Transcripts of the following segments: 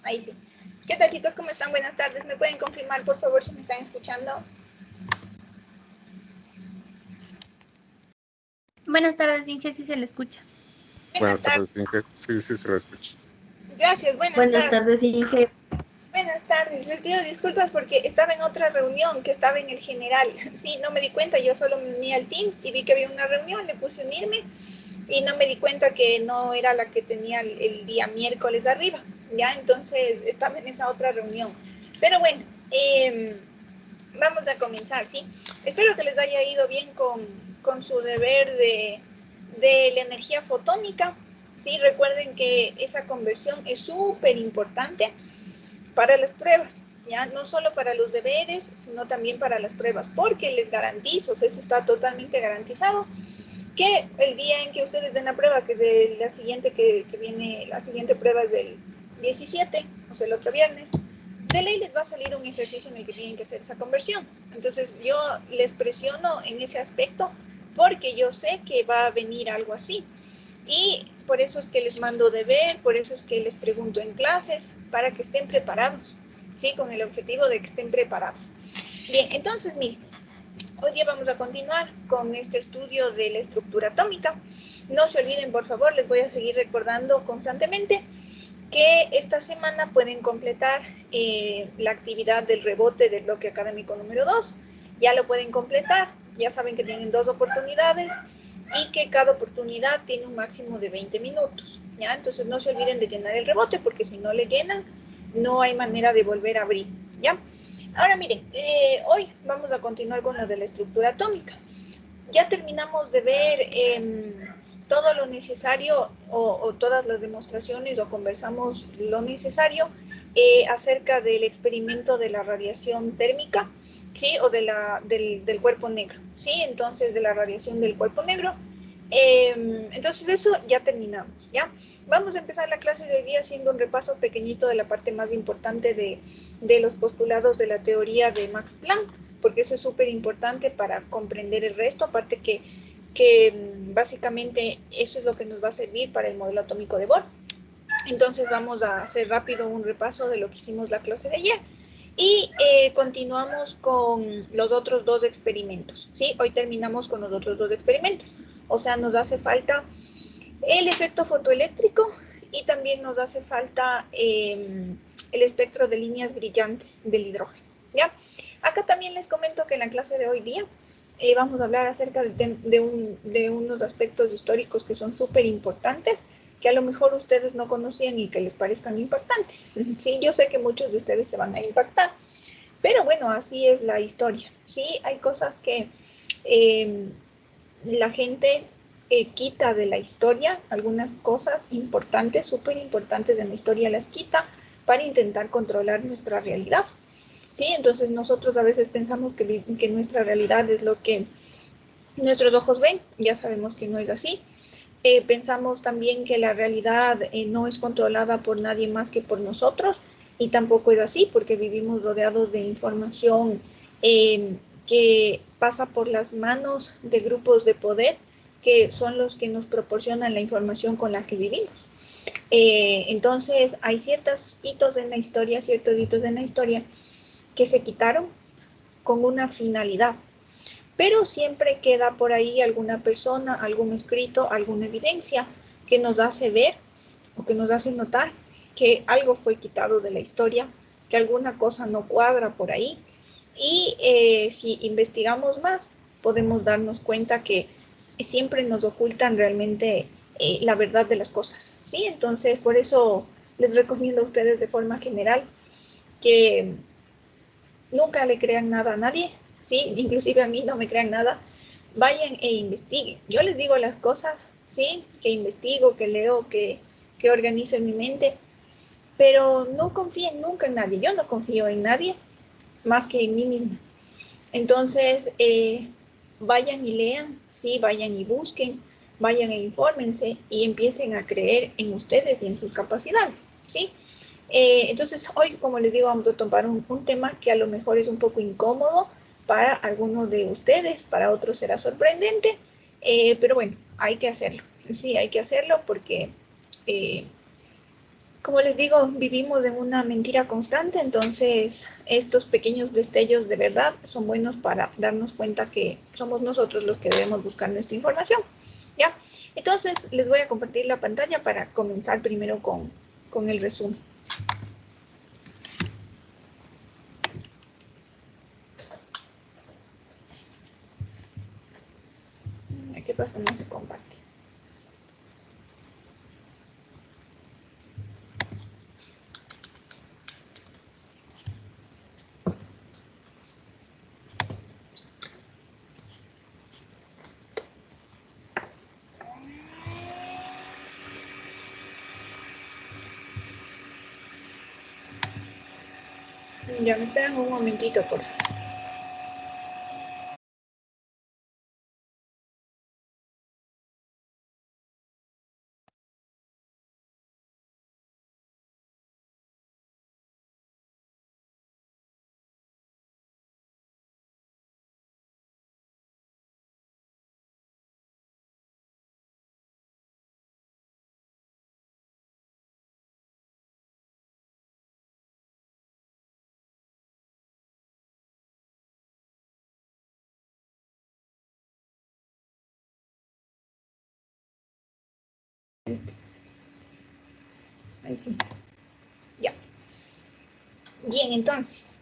Ahí sí. ¿Qué tal, chicos? ¿Cómo están? Buenas tardes. ¿Me pueden confirmar, por favor, si me están escuchando? Buenas tardes, Inge, si se le escucha. Buenas tardes, Inge. Sí, se lo escucha. Gracias, Buenas tardes, Inge. Buenas tardes. Les pido disculpas porque estaba en otra reunión que estaba en el general. Sí, no me di cuenta. Yo solo me uní al Teams y vi que había una reunión. Le puse unirme y no me di cuenta que no era la que tenía el día miércoles arriba. Ya, entonces estaba en esa otra reunión. Pero bueno, vamos a comenzar, ¿sí? Espero que les haya ido bien con su deber de la energía fotónica, ¿sí? Recuerden que esa conversión es súper importante para las pruebas, ¿ya? No solo para los deberes, sino también para las pruebas, porque les garantizo, eso está totalmente garantizado, que el día en que ustedes den la prueba, que es de la siguiente que viene, la siguiente prueba es del 17, o sea, el otro viernes, de ley les va a salir un ejercicio en el que tienen que hacer esa conversión. Entonces yo les presiono en ese aspecto porque yo sé que va a venir algo así. Y por eso es que les mando deber, por eso es que les pregunto en clases, para que estén preparados, ¿sí? Con el objetivo de que estén preparados. Bien, entonces, miren, hoy día vamos a continuar con este estudio de la estructura atómica. No se olviden, por favor, les voy a seguir recordando constantemente que esta semana pueden completar la actividad del rebote del bloque académico número 2. Ya lo pueden completar, ya saben que tienen 2 oportunidades y que cada oportunidad tiene un máximo de 20 minutos. ¿Ya? Entonces no se olviden de llenar el rebote porque si no le llenan, no hay manera de volver a abrir. ¿Ya? Ahora miren, hoy vamos a continuar con lo de la estructura atómica. Ya terminamos de ver todo lo necesario o todas las demostraciones o conversamos lo necesario acerca del experimento de la radiación térmica, ¿sí? O del cuerpo negro, ¿sí? Entonces, de la radiación del cuerpo negro. Entonces, eso ya terminamos, ¿ya? Vamos a empezar la clase de hoy día haciendo un repaso pequeño de la parte más importante de los postulados de la teoría de Max Planck, porque eso es súper importante para comprender el resto, aparte que básicamente eso es lo que nos va a servir para el modelo atómico de Bohr. Entonces vamos a hacer rápido un repaso de lo que hicimos la clase de ayer y continuamos con los otros 2 experimentos, ¿sí? Hoy terminamos con los otros 2 experimentos, o sea, nos hace falta el efecto fotoeléctrico y también nos hace falta el espectro de líneas brillantes del hidrógeno, ¿ya? Acá también les comento que en la clase de hoy día vamos a hablar acerca de unos aspectos históricos que son súper importantes, que a lo mejor ustedes no conocían y que les parezcan impactantes. Sí, yo sé que muchos de ustedes se van a impactar, pero bueno, así es la historia. Sí, hay cosas que la gente quita de la historia, algunas cosas importantes, súper importantes de la historia las quita para intentar controlar nuestra realidad. ¿Sí? Entonces nosotros a veces pensamos que nuestra realidad es lo que nuestros ojos ven, ya sabemos que no es así. Pensamos también que la realidad no es controlada por nadie más que por nosotros y tampoco es así porque vivimos rodeados de información que pasa por las manos de grupos de poder que son los que nos proporcionan la información con la que vivimos. Entonces hay ciertos hitos en la historia que se quitaron con una finalidad, pero siempre queda por ahí alguna persona, algún escrito, alguna evidencia que nos hace ver o que nos hace notar que algo fue quitado de la historia, que alguna cosa no cuadra por ahí. Y si investigamos más, podemos darnos cuenta que siempre nos ocultan realmente la verdad de las cosas, ¿sí? Entonces, por eso les recomiendo a ustedes de forma general que nunca le crean nada a nadie, ¿sí? Inclusive a mí no me crean nada. Vayan e investiguen. Yo les digo las cosas, ¿sí? Que investigo, que leo, que organizo en mi mente, pero no confíen nunca en nadie. Yo no confío en nadie más que en mí misma. Entonces, vayan y lean, ¿sí? Vayan y busquen, vayan e infórmense y empiecen a creer en ustedes y en sus capacidades, ¿sí? Entonces, hoy, como les digo, vamos a tomar un tema que a lo mejor es un poco incómodo para algunos de ustedes, para otros será sorprendente, pero bueno, hay que hacerlo, sí, hay que hacerlo porque como les digo, vivimos en una mentira constante, entonces estos pequeños destellos de verdad son buenos para darnos cuenta que somos nosotros los que debemos buscar nuestra información, ¿ya? Entonces les voy a compartir la pantalla para comenzar primero con el resumen. ¿Qué pasa? No se comparte. Ya me esperan un momentito, por favor. Ahí sí. Ya. Bien, entonces,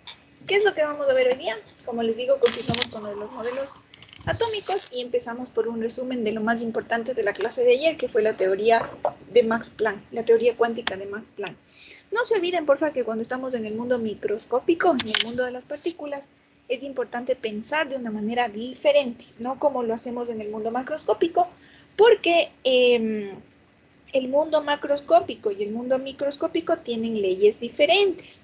¿qué es lo que vamos a ver hoy día? Como les digo, continuamos con los modelos atómicos y empezamos por un resumen de lo más importante de la clase de ayer, que fue la teoría de Max Planck, la teoría cuántica de Max Planck. No se olviden, porfa, que cuando estamos en el mundo microscópico, en el mundo de las partículas, es importante pensar de una manera diferente, no como lo hacemos en el mundo macroscópico, porque el mundo macroscópico y el mundo microscópico tienen leyes diferentes.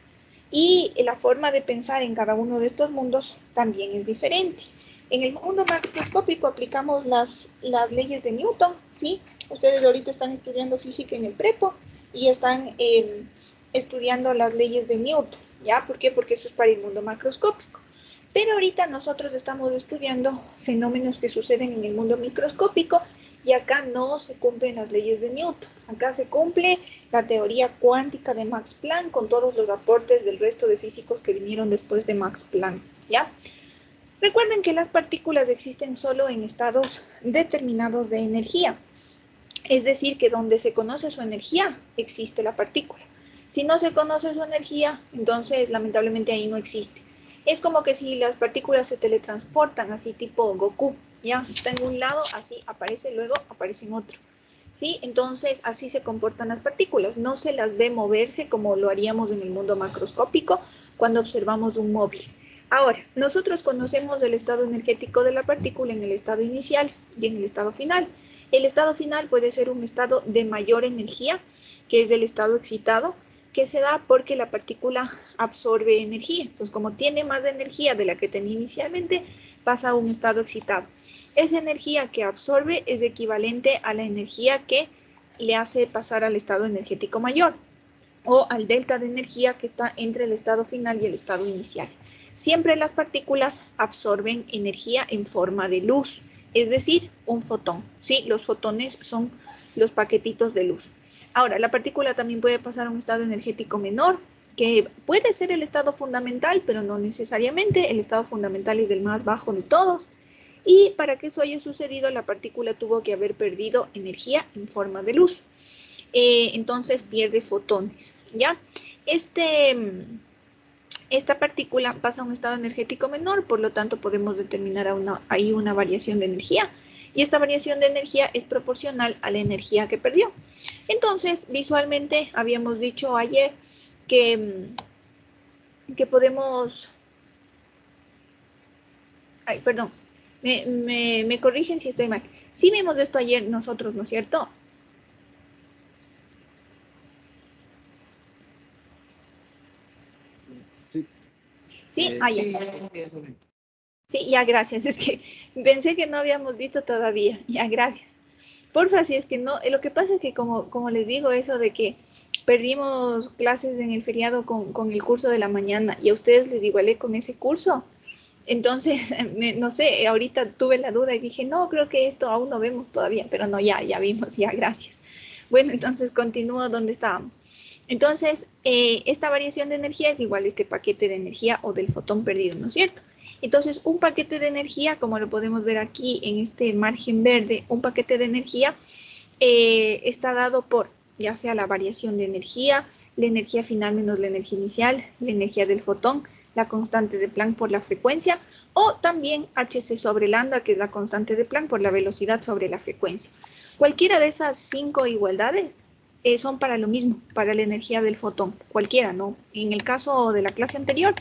Y la forma de pensar en cada uno de estos mundos también es diferente. En el mundo macroscópico aplicamos las leyes de Newton, ¿sí? Ustedes ahorita están estudiando física en el prepo y están estudiando las leyes de Newton, ¿ya? ¿Por qué? Porque eso es para el mundo macroscópico. Pero ahorita nosotros estamos estudiando fenómenos que suceden en el mundo microscópico y acá no se cumplen las leyes de Newton. Acá se cumple la teoría cuántica de Max Planck con todos los aportes del resto de físicos que vinieron después de Max Planck, ¿ya? Recuerden que las partículas existen solo en estados determinados de energía. Es decir, que donde se conoce su energía, existe la partícula. Si no se conoce su energía, entonces lamentablemente ahí no existe. Es como que si las partículas se teletransportan, así tipo Goku, ¿ya? Está en un lado, así aparece, luego aparece en otro. ¿Sí? Entonces, así se comportan las partículas. No se las ve moverse como lo haríamos en el mundo macroscópico cuando observamos un móvil. Ahora, nosotros conocemos el estado energético de la partícula en el estado inicial y en el estado final. El estado final puede ser un estado de mayor energía, que es el estado excitado, que se da porque la partícula absorbe energía. Pues como tiene más energía de la que tenía inicialmente, pasa a un estado excitado. Esa energía que absorbe es equivalente a la energía que le hace pasar al estado energético mayor o al delta de energía que está entre el estado final y el estado inicial. Siempre las partículas absorben energía en forma de luz, es decir, un fotón. ¿Sí? Los fotones son los paquetitos de luz. Ahora, la partícula también puede pasar a un estado energético menor, que puede ser el estado fundamental, pero no necesariamente. El estado fundamental es el más bajo de todos. Y para que eso haya sucedido, la partícula tuvo que haber perdido energía en forma de luz. Entonces pierde fotones, ¿ya? Esta partícula pasa a un estado energético menor, por lo tanto podemos determinar ahí una variación de energía. Y esta variación de energía es proporcional a la energía que perdió. Entonces, visualmente, habíamos dicho ayer que podemos... Ay, perdón. Me corrigen si estoy mal. Sí vimos esto ayer nosotros, ¿no es cierto? Sí. Sí, ya. Sí. Sí, ya, gracias. Es que pensé que no habíamos visto todavía. Ya, gracias. Porfa, si es que no, lo que pasa es que como les digo, eso de que perdimos clases en el feriado con el curso de la mañana y a ustedes les igualé con ese curso, entonces, no sé, ahorita tuve la duda y dije, no, creo que esto aún no vemos todavía, pero no, ya vimos, ya, gracias. Bueno, entonces continúo donde estábamos. Entonces, esta variación de energía es igual a este paquete de energía o del fotón perdido, ¿no es cierto? Entonces, un paquete de energía, como lo podemos ver aquí en este margen verde, un paquete de energía está dado por ya sea la variación de energía, la energía final menos la energía inicial, la energía del fotón, la constante de Planck por la frecuencia, o también hc sobre lambda, que es la constante de Planck por la velocidad sobre la frecuencia. Cualquiera de esas 5 igualdades son para lo mismo, para la energía del fotón, cualquiera, ¿no? En el caso de la clase anterior,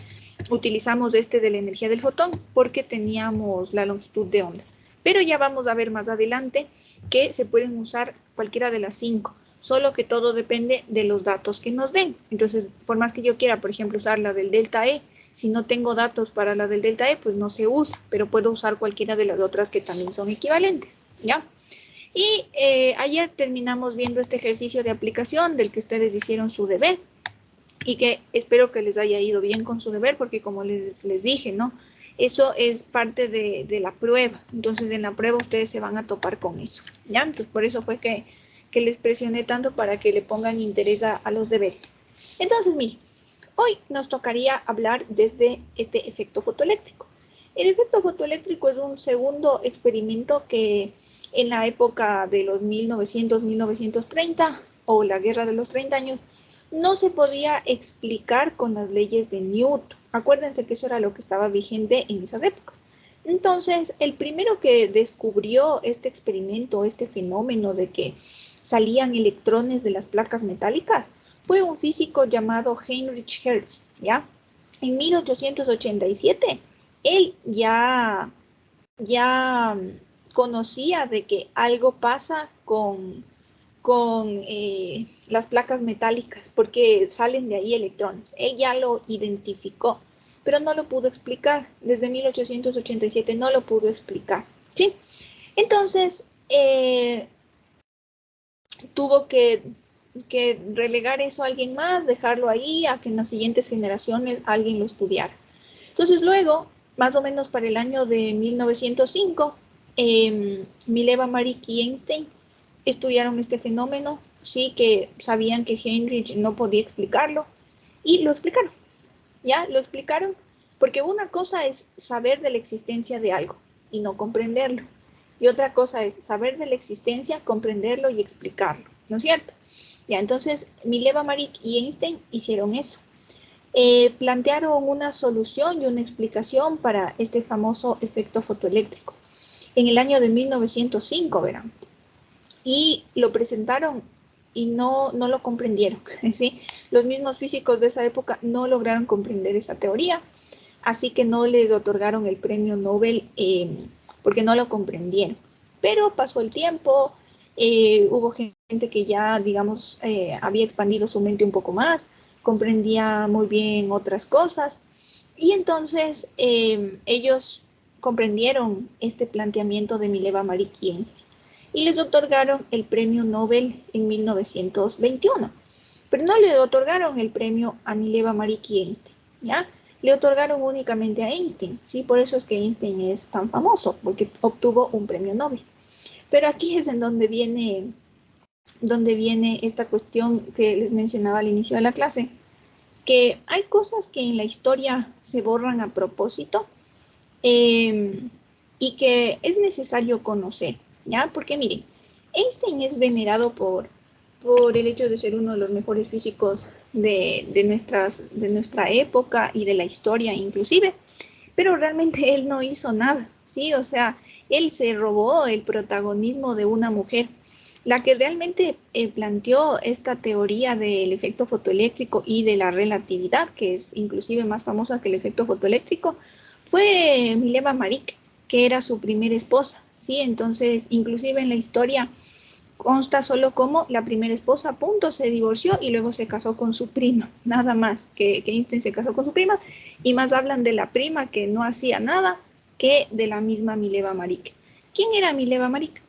utilizamos este de la energía del fotón porque teníamos la longitud de onda. Pero ya vamos a ver más adelante que se pueden usar cualquiera de las 5, solo que todo depende de los datos que nos den. Entonces, por más que yo quiera, por ejemplo, usar la del delta E, si no tengo datos para la del delta E, pues no se usa, pero puedo usar cualquiera de las otras que también son equivalentes, ¿ya? Y ayer terminamos viendo este ejercicio de aplicación del que ustedes hicieron su deber y que espero que les haya ido bien con su deber porque como les dije, ¿no? Eso es parte de la prueba. Entonces en la prueba ustedes se van a topar con eso, ¿ya? Entonces por eso fue que les presioné tanto para que le pongan interés a los deberes. Entonces, miren, hoy nos tocaría hablar desde este efecto fotoeléctrico. El efecto fotoeléctrico es un segundo experimento que en la época de los 1900-1930 o la guerra de los 30 años no se podía explicar con las leyes de Newton. Acuérdense que eso era lo que estaba vigente en esas épocas. Entonces, el primero que descubrió este experimento, este fenómeno de que salían electrones de las placas metálicas, fue un físico llamado Heinrich Hertz, ¿ya? En 1887, él ya conocía de que algo pasa con las placas metálicas, porque salen de ahí electrones. Él ya lo identificó, pero no lo pudo explicar. Desde 1887 no lo pudo explicar, ¿sí? Entonces, tuvo que relegar eso a alguien más, dejarlo ahí, a que en las siguientes generaciones alguien lo estudiara. Entonces, luego, más o menos para el año de 1905, Mileva, Maric y Einstein estudiaron este fenómeno, sí, que sabían que Heinrich no podía explicarlo, y lo explicaron, ¿ya? Lo explicaron, porque una cosa es saber de la existencia de algo y no comprenderlo, y otra cosa es saber de la existencia, comprenderlo y explicarlo, ¿no es cierto? Ya, entonces, Mileva, Maric y Einstein hicieron eso. Plantearon una solución y una explicación para este famoso efecto fotoeléctrico en el año de 1905, verán. Y lo presentaron y no lo comprendieron, ¿sí? Los mismos físicos de esa época no lograron comprender esa teoría, así que no les otorgaron el premio Nobel porque no lo comprendieron. Pero pasó el tiempo, hubo gente que ya, digamos, había expandido su mente un poco más, comprendía muy bien otras cosas, y entonces ellos comprendieron este planteamiento de Mileva, Maric y Einstein, y les otorgaron el premio Nobel en 1921. Pero no le otorgaron el premio a Mileva, Maric y Einstein, ¿ya? Le otorgaron únicamente a Einstein, ¿sí? Por eso es que Einstein es tan famoso, porque obtuvo un premio Nobel. Pero aquí es en donde viene esta cuestión que les mencionaba al inicio de la clase, que hay cosas que en la historia se borran a propósito y que es necesario conocer, ¿ya? Porque miren, Einstein es venerado por el hecho de ser uno de los mejores físicos de nuestra época y de la historia inclusive, pero realmente él no hizo nada, ¿sí? O sea, él se robó el protagonismo de una mujer. La que realmente planteó esta teoría del efecto fotoeléctrico y de la relatividad, que es inclusive más famosa que el efecto fotoeléctrico, fue Mileva Maric, que era su primera esposa, ¿sí? Entonces, inclusive en la historia consta solo como la primera esposa, punto, se divorció y luego se casó con su prima, nada más, que Einstein se casó con su prima, y más hablan de la prima que no hacía nada que de la misma Mileva Maric. ¿Quién era Mileva Maric?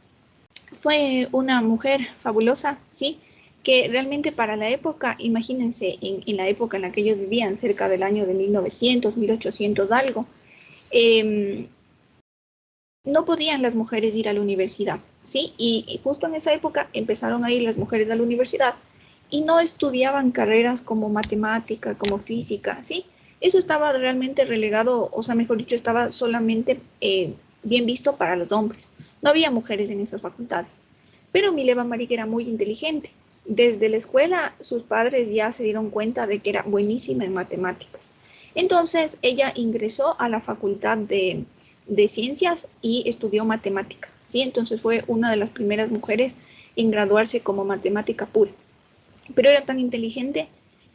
Fue una mujer fabulosa, ¿sí? Que realmente para la época, imagínense, en la época en la que ellos vivían, cerca del año de 1900, 1800 algo, no podían las mujeres ir a la universidad, ¿sí? Y justo en esa época empezaron a ir las mujeres a la universidad y no estudiaban carreras como matemática, como física, ¿sí? Eso estaba realmente relegado, o sea, mejor dicho, estaba solamente bien visto para los hombres. No había mujeres en esas facultades. Pero Mileva Maric era muy inteligente. Desde la escuela, sus padres ya se dieron cuenta de que era buenísima en matemáticas. Entonces, ella ingresó a la facultad de ciencias y estudió matemática, ¿sí? Entonces fue una de las primeras mujeres en graduarse como matemática pura. Pero era tan inteligente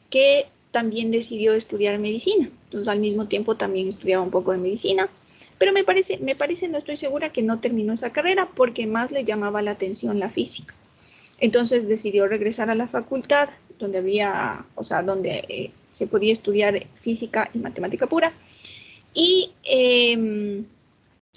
que también decidió estudiar medicina. Entonces, al mismo tiempo también estudiaba un poco de medicina. Pero me parece, no estoy segura que no terminó esa carrera porque más le llamaba la atención la física. Entonces decidió regresar a la facultad donde había, o sea, donde se podía estudiar física y matemática pura y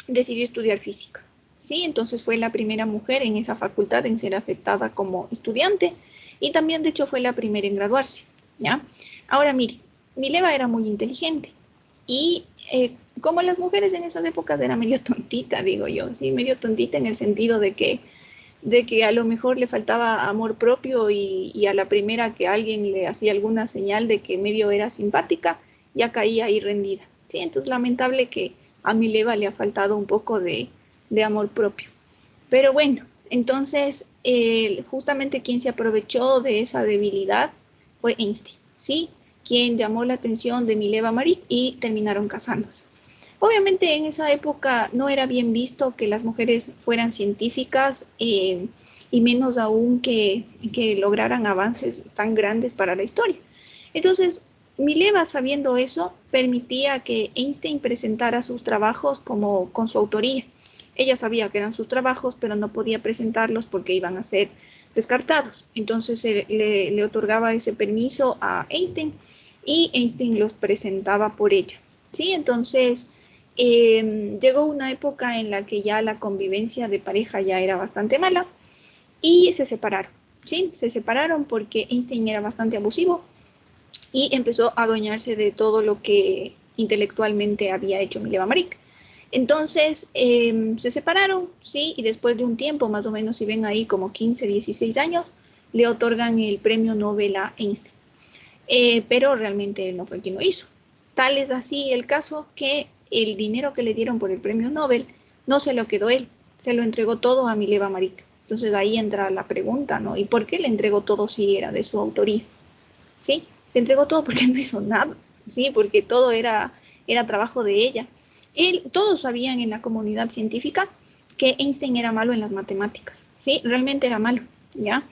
decidió estudiar física. ¿Sí? Entonces fue la primera mujer en esa facultad en ser aceptada como estudiante y también de hecho fue la primera en graduarse. ¿Ya? Ahora mire, Mileva era muy inteligente y como las mujeres en esas épocas era medio tontita, digo yo, sí, medio tontita en el sentido de que a lo mejor le faltaba amor propio y a la primera que alguien le hacía alguna señal de que medio era simpática, ya caía ahí rendida. ¿Sí? Entonces, lamentable que a Mileva le ha faltado un poco de amor propio. Pero bueno, entonces, justamente quien se aprovechó de esa debilidad fue Einstein, ¿sí? Quien llamó la atención de Mileva Maric y terminaron casándose. Obviamente en esa época no era bien visto que las mujeres fueran científicas y menos aún que lograran avances tan grandes para la historia. Entonces, Mileva, sabiendo eso, permitía que Einstein presentara sus trabajos como con su autoría. Ella sabía que eran sus trabajos, pero no podía presentarlos porque iban a ser descartados. Entonces le otorgaba ese permiso a Einstein y Einstein los presentaba por ella. ¿Sí? Entonces, llegó una época en la que ya la convivencia de pareja ya era bastante mala y se separaron. ¿Sí? Se separaron porque Einstein era bastante abusivo y empezó a adueñarse de todo lo que intelectualmente había hecho Mileva Maric. Entonces se separaron, ¿sí? Y después de un tiempo, más o menos, si ven ahí como 15, 16 años, le otorgan el premio Nobel a Einstein. Pero realmente no fue quien lo hizo. Tal es así el caso que el dinero que le dieron por el premio Nobel no se lo quedó él, se lo entregó todo a Mileva Maric. Entonces ahí entra la pregunta, ¿no? ¿Y por qué le entregó todo si era de su autoría? ¿Sí? Le entregó todo porque no hizo nada, ¿sí? Porque todo era trabajo de ella. Todos sabían en la comunidad científica que Einstein era malo en las matemáticas, ¿sí? Realmente era malo, ¿ya?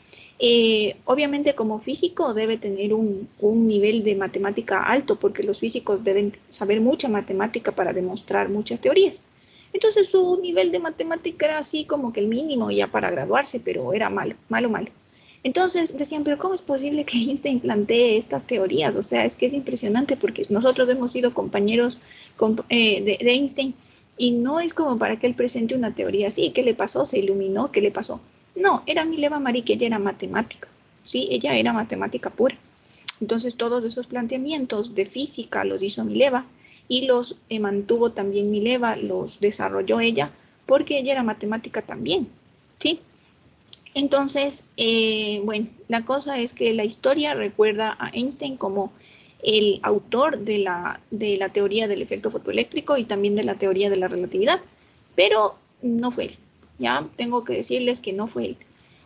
Obviamente como físico debe tener un nivel de matemática alto porque los físicos deben saber mucha matemática para demostrar muchas teorías. Entonces su nivel de matemática era así como que el mínimo ya para graduarse, pero era malo, malo, malo. Entonces decían, pero ¿cómo es posible que Einstein plantee estas teorías? O sea, es que es impresionante porque nosotros hemos sido compañeros de Einstein y no es como para que él presente una teoría así. ¿Qué le pasó? ¿Se iluminó? ¿Qué le pasó? No, era Mileva Maric, ella era matemática, ¿sí? Ella era matemática pura. Entonces todos esos planteamientos de física los hizo Mileva y los mantuvo también Mileva, los desarrolló ella porque ella era matemática también, ¿sí? Entonces, bueno, la cosa es que la historia recuerda a Einstein como el autor de la teoría del efecto fotoeléctrico y también de la teoría de la relatividad, pero no fue él, ¿ya? Tengo que decirles que no fue él.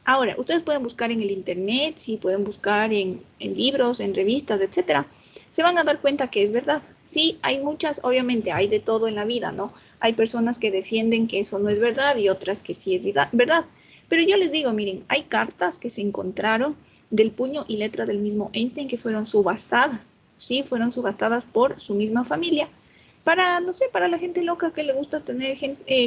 Ahora, ustedes pueden buscar en el internet, sí, pueden buscar en libros, en revistas, etcétera. Se van a dar cuenta que es verdad. Sí, hay muchas, obviamente, hay de todo en la vida, ¿no? Hay personas que defienden que eso no es verdad y otras que sí es verdad. Pero yo les digo, miren, hay cartas que se encontraron del puño y letra del mismo Einstein que fueron subastadas, ¿sí? Fueron subastadas por su misma familia para, no sé, para la gente loca que le gusta tener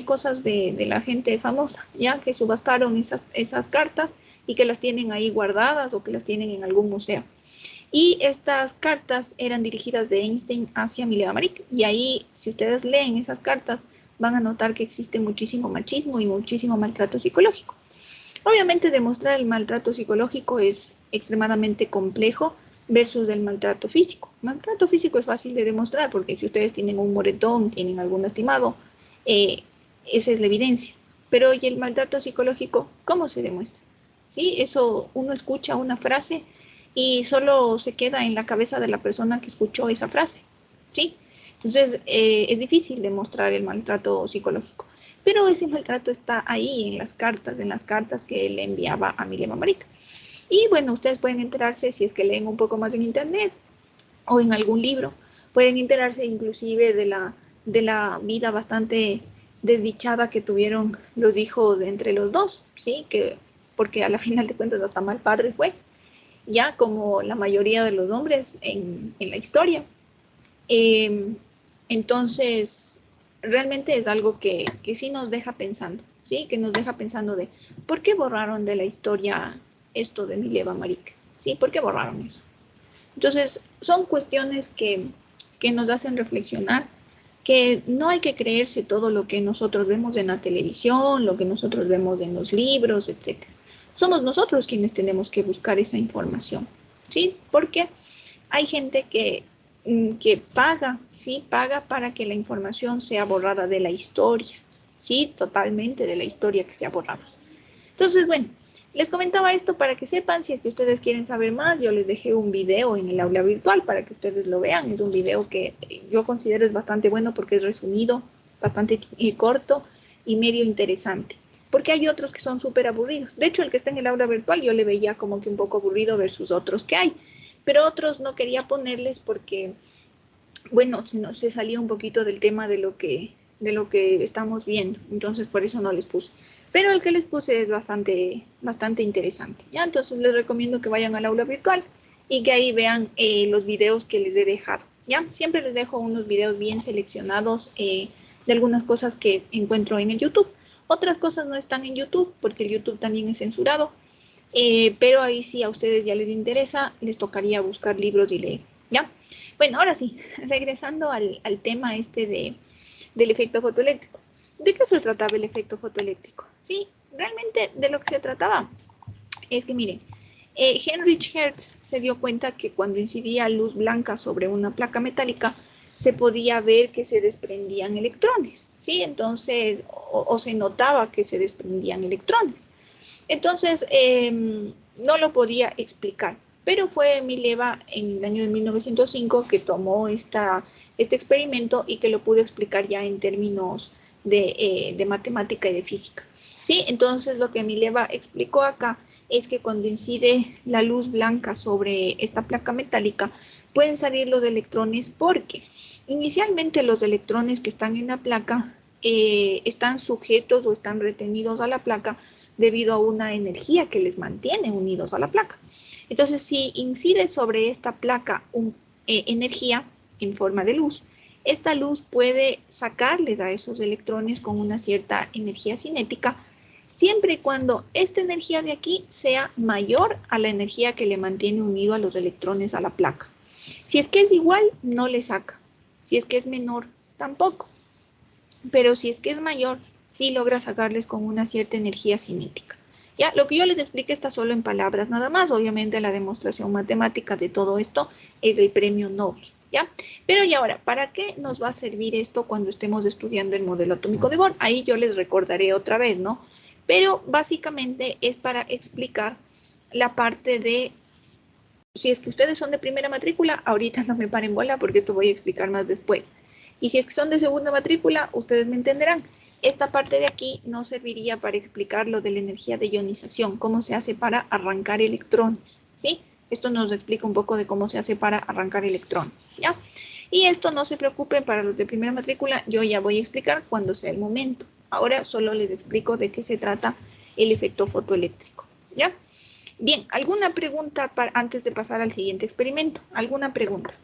cosas de la gente famosa, ya que subastaron esas cartas y que las tienen ahí guardadas o que las tienen en algún museo. Y estas cartas eran dirigidas de Einstein hacia Mileva Maric. Y ahí, si ustedes leen esas cartas, van a notar que existe muchísimo machismo y muchísimo maltrato psicológico. Obviamente demostrar el maltrato psicológico es extremadamente complejo versus el maltrato físico. Maltrato físico es fácil de demostrar porque si ustedes tienen un moretón, tienen algún lastimado, esa es la evidencia. Pero ¿y el maltrato psicológico cómo se demuestra? ¿Sí? Eso uno escucha una frase y solo se queda en la cabeza de la persona que escuchó esa frase. ¿Sí? Entonces es difícil demostrar el maltrato psicológico. Pero ese maltrato está ahí en las cartas que él enviaba a Mileva Marica. Y bueno, ustedes pueden enterarse si es que leen un poco más en internet o en algún libro. Pueden enterarse inclusive de la vida bastante desdichada que tuvieron los hijos de entre los dos, ¿sí? Porque a la final de cuentas hasta mal padre fue, ya como la mayoría de los hombres en la historia. Entonces, realmente es algo que sí nos deja pensando, ¿sí? Que nos deja pensando de ¿por qué borraron de la historia esto de Mileva Marica? ¿Sí? ¿Por qué borraron eso? Entonces, son cuestiones que nos hacen reflexionar, que no hay que creerse todo lo que nosotros vemos en la televisión, lo que nosotros vemos en los libros, etc. Somos nosotros quienes tenemos que buscar esa información, ¿sí? Porque hay gente que paga, ¿sí? Paga para que la información sea borrada de la historia, ¿sí? Totalmente de la historia que sea borrada. Entonces, bueno, les comentaba esto para que sepan, si es que ustedes quieren saber más, yo les dejé un video en el aula virtual para que ustedes lo vean. Es un video que yo considero es bastante bueno porque es resumido, bastante corto y medio interesante. Porque hay otros que son súper aburridos. De hecho, el que está en el aula virtual yo le veía como que un poco aburrido versus otros que hay. Pero otros no quería ponerles porque, bueno, se salía un poquito del tema de lo que estamos viendo. Entonces, por eso no les puse. Pero el que les puse es bastante interesante, ¿ya? Entonces les recomiendo que vayan al aula virtual y que ahí vean los videos que les he dejado, ¿ya? Siempre les dejo unos videos bien seleccionados de algunas cosas que encuentro en el YouTube. Otras cosas no están en YouTube porque el YouTube también es censurado, pero ahí sí a ustedes ya les interesa, les tocaría buscar libros y leer, ¿ya? Bueno, ahora sí, regresando al tema del efecto fotoeléctrico. ¿De qué se trataba el efecto fotoeléctrico? Sí, realmente de lo que se trataba es que, miren, Heinrich Hertz se dio cuenta que cuando incidía luz blanca sobre una placa metálica, se podía ver que se desprendían electrones, ¿sí? Entonces, o se notaba que se desprendían electrones. Entonces, no lo podía explicar, pero fue Mileva en el año de 1905 que tomó este experimento y que lo pudo explicar ya en términos de matemática y de física, ¿sí? Entonces, lo que Mileva explicó acá es que cuando incide la luz blanca sobre esta placa metálica, pueden salir los electrones porque inicialmente los electrones que están en la placa están sujetos o están retenidos a la placa debido a una energía que les mantiene unidos a la placa. Entonces, si incide sobre esta placa energía en forma de luz, esta luz puede sacarles a esos electrones con una cierta energía cinética, siempre y cuando esta energía de aquí sea mayor a la energía que le mantiene unido a los electrones a la placa. Si es que es igual, no le saca. Si es que es menor, tampoco. Pero si es que es mayor, sí logra sacarles con una cierta energía cinética. Ya, lo que yo les expliqué está solo en palabras nada más. Obviamente la demostración matemática de todo esto es el premio Nobel, ¿ya? Pero y ahora, ¿para qué nos va a servir esto cuando estemos estudiando el modelo atómico de Bohr? Ahí yo les recordaré otra vez, ¿no? Pero básicamente es para explicar la parte de, si es que ustedes son de primera matrícula, ahorita no me paren bola porque esto voy a explicar más después. Y si es que son de segunda matrícula, ustedes me entenderán. Esta parte de aquí no serviría para explicar lo de la energía de ionización, cómo se hace para arrancar electrones, ¿sí? Esto nos explica un poco de cómo se hace para arrancar electrones, ¿ya? Y esto no se preocupen para los de primera matrícula, yo ya voy a explicar cuando sea el momento. Ahora solo les explico de qué se trata el efecto fotoeléctrico, ¿ya? Bien, ¿alguna pregunta antes de pasar al siguiente experimento? ¿Alguna pregunta?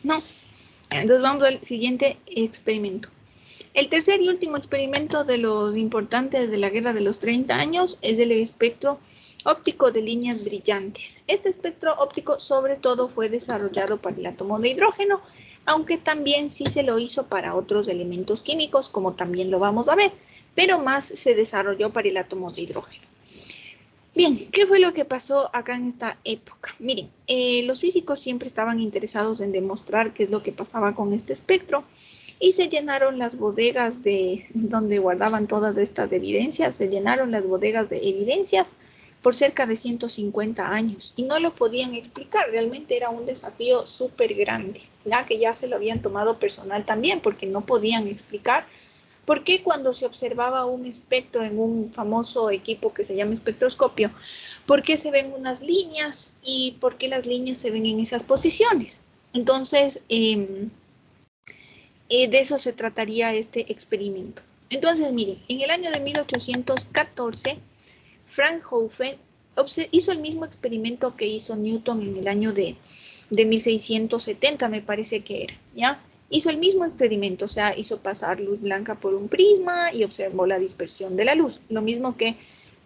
No. Entonces vamos al siguiente experimento. El tercer y último experimento de los importantes de la Guerra de los 30 años es el espectro óptico de líneas brillantes. Este espectro óptico sobre todo fue desarrollado para el átomo de hidrógeno, aunque también sí se lo hizo para otros elementos químicos, como también lo vamos a ver, pero más se desarrolló para el átomo de hidrógeno. Bien, ¿qué fue lo que pasó acá en esta época? Miren, los físicos siempre estaban interesados en demostrar qué es lo que pasaba con este espectro y se llenaron las bodegas de donde guardaban todas estas evidencias, se llenaron las bodegas de evidencias por cerca de 150 años y no lo podían explicar, realmente era un desafío súper grande, ya que ya se lo habían tomado personal también porque no podían explicar por qué cuando se observaba un espectro en un famoso equipo que se llama espectroscopio, por qué se ven unas líneas y por qué las líneas se ven en esas posiciones. Entonces, de eso se trataría este experimento. Entonces, miren, en el año de 1814, Fraunhofer hizo el mismo experimento que hizo Newton en el año de 1670, me parece que era, ¿ya? Hizo el mismo experimento, o sea, hizo pasar luz blanca por un prisma y observó la dispersión de la luz, lo mismo que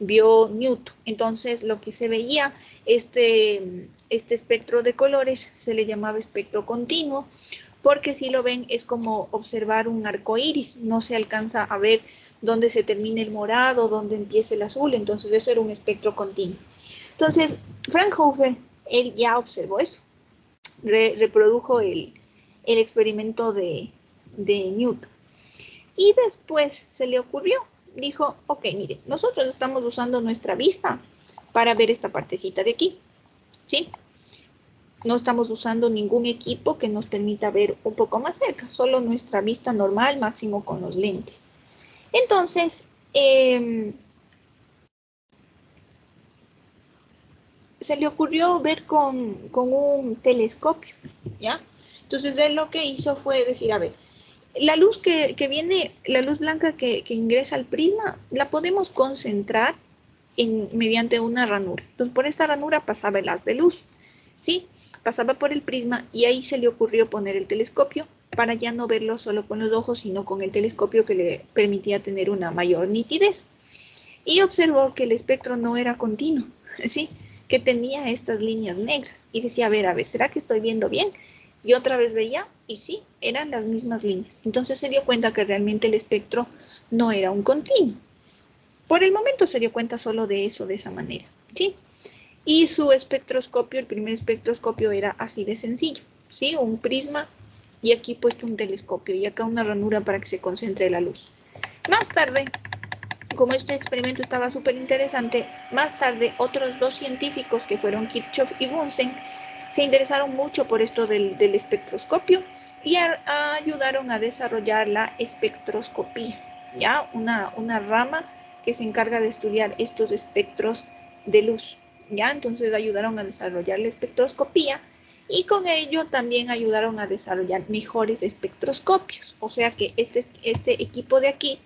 vio Newton. Entonces, lo que se veía, este espectro de colores se le llamaba espectro continuo, porque si lo ven es como observar un arco iris, no se alcanza a ver dónde se termina el morado, dónde empieza el azul, entonces eso era un espectro continuo. Entonces, Fraunhofer, él ya observó eso, reprodujo el experimento de Newton. Y después se le ocurrió, dijo, ok, mire, nosotros estamos usando nuestra vista para ver esta partecita de aquí, ¿sí? No estamos usando ningún equipo que nos permita ver un poco más cerca, solo nuestra vista normal, máximo con los lentes. Entonces, se le ocurrió ver con un telescopio, ¿ya? Entonces, él lo que hizo fue decir, a ver, la luz que viene, la luz blanca que ingresa al prisma, la podemos concentrar mediante una ranura. Entonces, por esta ranura pasaba el haz de luz, ¿sí? Pasaba por el prisma y ahí se le ocurrió poner el telescopio para ya no verlo solo con los ojos, sino con el telescopio que le permitía tener una mayor nitidez. Y observó que el espectro no era continuo, ¿sí? Que tenía estas líneas negras. Y decía, a ver, ¿será que estoy viendo bien? Y otra vez veía, y sí, eran las mismas líneas. Entonces se dio cuenta que realmente el espectro no era un continuo. Por el momento se dio cuenta solo de eso, de esa manera, ¿sí? Y su espectroscopio, el primer espectroscopio era así de sencillo, ¿sí? Un prisma y aquí puesto un telescopio y acá una ranura para que se concentre la luz. Más tarde, como este experimento estaba súper interesante, más tarde otros dos científicos que fueron Kirchhoff y Bunsen se interesaron mucho por esto del espectroscopio y ayudaron a desarrollar la espectroscopía, ¿ya? Una rama que se encarga de estudiar estos espectros de luz, ¿ya? Entonces ayudaron a desarrollar la espectroscopía y con ello también ayudaron a desarrollar mejores espectroscopios. O sea que este equipo de aquí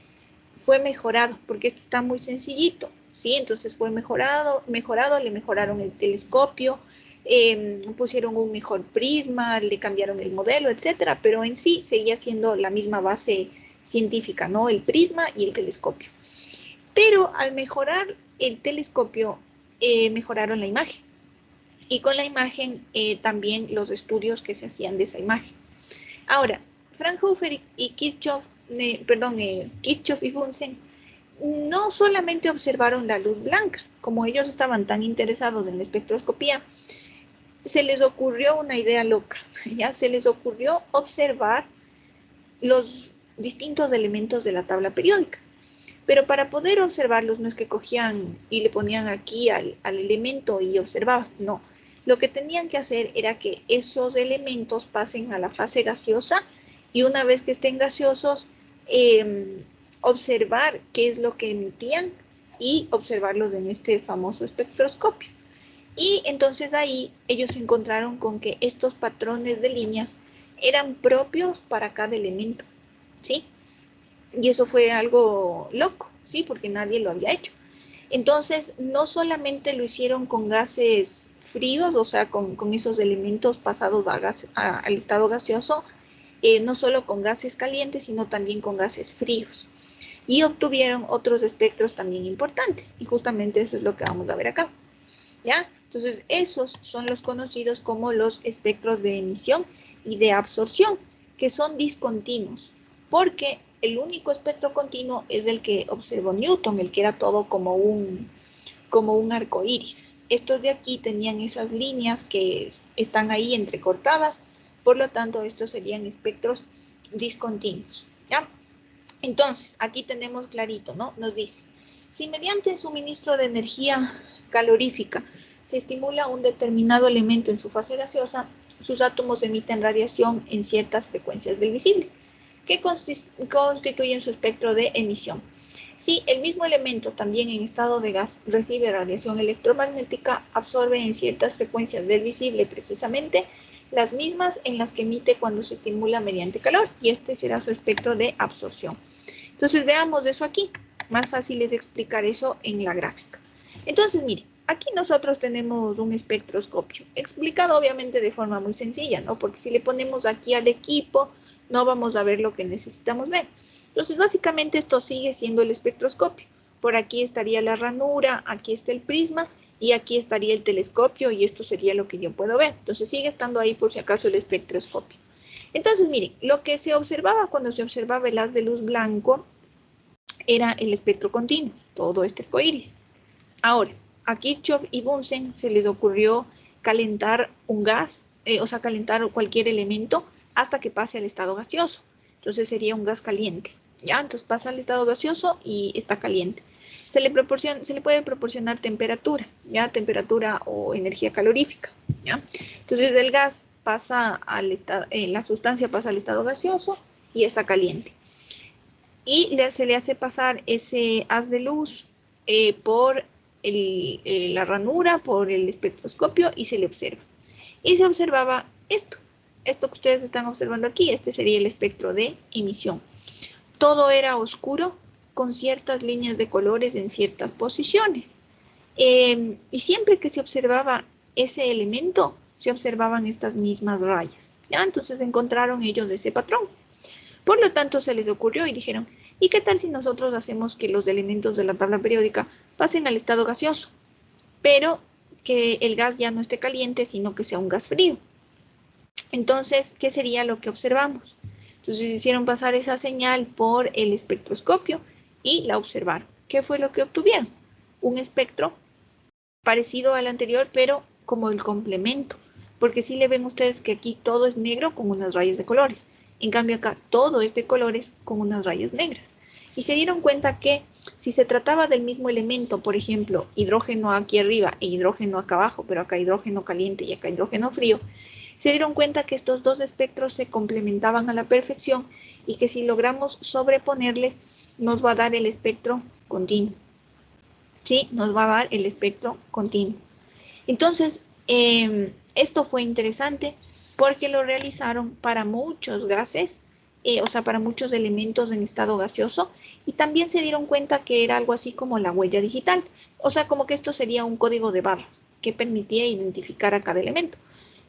fue mejorado porque este está muy sencillito, ¿sí? Entonces fue mejorado, le mejoraron el telescopio, pusieron un mejor prisma, le cambiaron el modelo, etcétera, pero en sí seguía siendo la misma base científica, ¿no? El prisma y el telescopio. Pero al mejorar el telescopio, mejoraron la imagen. Y con la imagen también los estudios que se hacían de esa imagen. Ahora, Fraunhofer y Kirchhoff, Kirchhoff y Bunsen no solamente observaron la luz blanca, como ellos estaban tan interesados en la espectroscopía, se les ocurrió una idea loca, ya se les ocurrió observar los distintos elementos de la tabla periódica. Pero para poder observarlos no es que cogían y le ponían aquí al elemento y observaban, no. Lo que tenían que hacer era que esos elementos pasen a la fase gaseosa y una vez que estén gaseosos, observar qué es lo que emitían y observarlos en este famoso espectroscopio. Y entonces ahí ellos se encontraron con que estos patrones de líneas eran propios para cada elemento, ¿sí? Y eso fue algo loco, ¿sí? Porque nadie lo había hecho. Entonces, no solamente lo hicieron con gases fríos, o sea, con esos elementos pasados al estado gaseoso, no solo con gases calientes, sino también con gases fríos. Y obtuvieron otros espectros también importantes. Y justamente eso es lo que vamos a ver acá, ¿ya? Entonces, esos son los conocidos como los espectros de emisión y de absorción, que son discontinuos, porque el único espectro continuo es el que observó Newton, el que era todo como un arco iris. Estos de aquí tenían esas líneas que están ahí entrecortadas, por lo tanto estos serían espectros discontinuos, ¿ya? Entonces, aquí tenemos clarito, ¿no? Nos dice, si mediante suministro de energía calorífica se estimula un determinado elemento en su fase gaseosa, sus átomos emiten radiación en ciertas frecuencias del visible, que constituyen su espectro de emisión. Si el mismo elemento también en estado de gas recibe radiación electromagnética, absorbe en ciertas frecuencias del visible precisamente las mismas en las que emite cuando se estimula mediante calor, y este será su espectro de absorción. Entonces veamos eso aquí. Más fácil es explicar eso en la gráfica. Entonces, miren, aquí nosotros tenemos un espectroscopio, explicado obviamente de forma muy sencilla, ¿no? Porque si le ponemos aquí al equipo, no vamos a ver lo que necesitamos ver. Entonces, básicamente esto sigue siendo el espectroscopio. Por aquí estaría la ranura, aquí está el prisma, y aquí estaría el telescopio, y esto sería lo que yo puedo ver. Entonces, sigue estando ahí por si acaso el espectroscopio. Entonces, miren, lo que se observaba cuando se observaba el haz de luz blanco era el espectro continuo, todo este arcoíris. Ahora, a Kirchhoff y Bunsen se les ocurrió calentar un gas, o sea, calentar cualquier elemento hasta que pase al estado gaseoso. Entonces sería un gas caliente, ¿ya? Entonces pasa al estado gaseoso y está caliente. Se le puede proporcionar temperatura, ¿ya? Temperatura o energía calorífica, ¿ya? Entonces el gas pasa al estado, la sustancia pasa al estado gaseoso y está caliente. Y se le hace pasar ese haz de luz por la ranura, por el espectroscopio, y se le observa. Y se observaba esto que ustedes están observando aquí. Este sería el espectro de emisión. Todo era oscuro con ciertas líneas de colores en ciertas posiciones. Y siempre que se observaba ese elemento, se observaban estas mismas rayas, ¿ya? Entonces encontraron ellos ese patrón. Por lo tanto, se les ocurrió y dijeron, ¿y qué tal si nosotros hacemos que los elementos de la tabla periódica pasen al estado gaseoso, pero que el gas ya no esté caliente, sino que sea un gas frío? Entonces, ¿qué sería lo que observamos? Entonces hicieron pasar esa señal por el espectroscopio y la observaron. ¿Qué fue lo que obtuvieron? Un espectro parecido al anterior, pero como el complemento. Porque si le ven ustedes que aquí todo es negro con unas rayas de colores. En cambio acá todo es de colores con unas rayas negras. Y se dieron cuenta que si se trataba del mismo elemento, por ejemplo, hidrógeno aquí arriba e hidrógeno acá abajo, pero acá hidrógeno caliente y acá hidrógeno frío, se dieron cuenta que estos dos espectros se complementaban a la perfección y que si logramos sobreponerles nos va a dar el espectro continuo. ¿Sí? Nos va a dar el espectro continuo. Entonces, esto fue interesante porque lo realizaron para muchos gases, o sea, para muchos elementos en estado gaseoso, y también se dieron cuenta que era algo así como la huella digital, o sea, como que esto sería un código de barras que permitía identificar a cada elemento.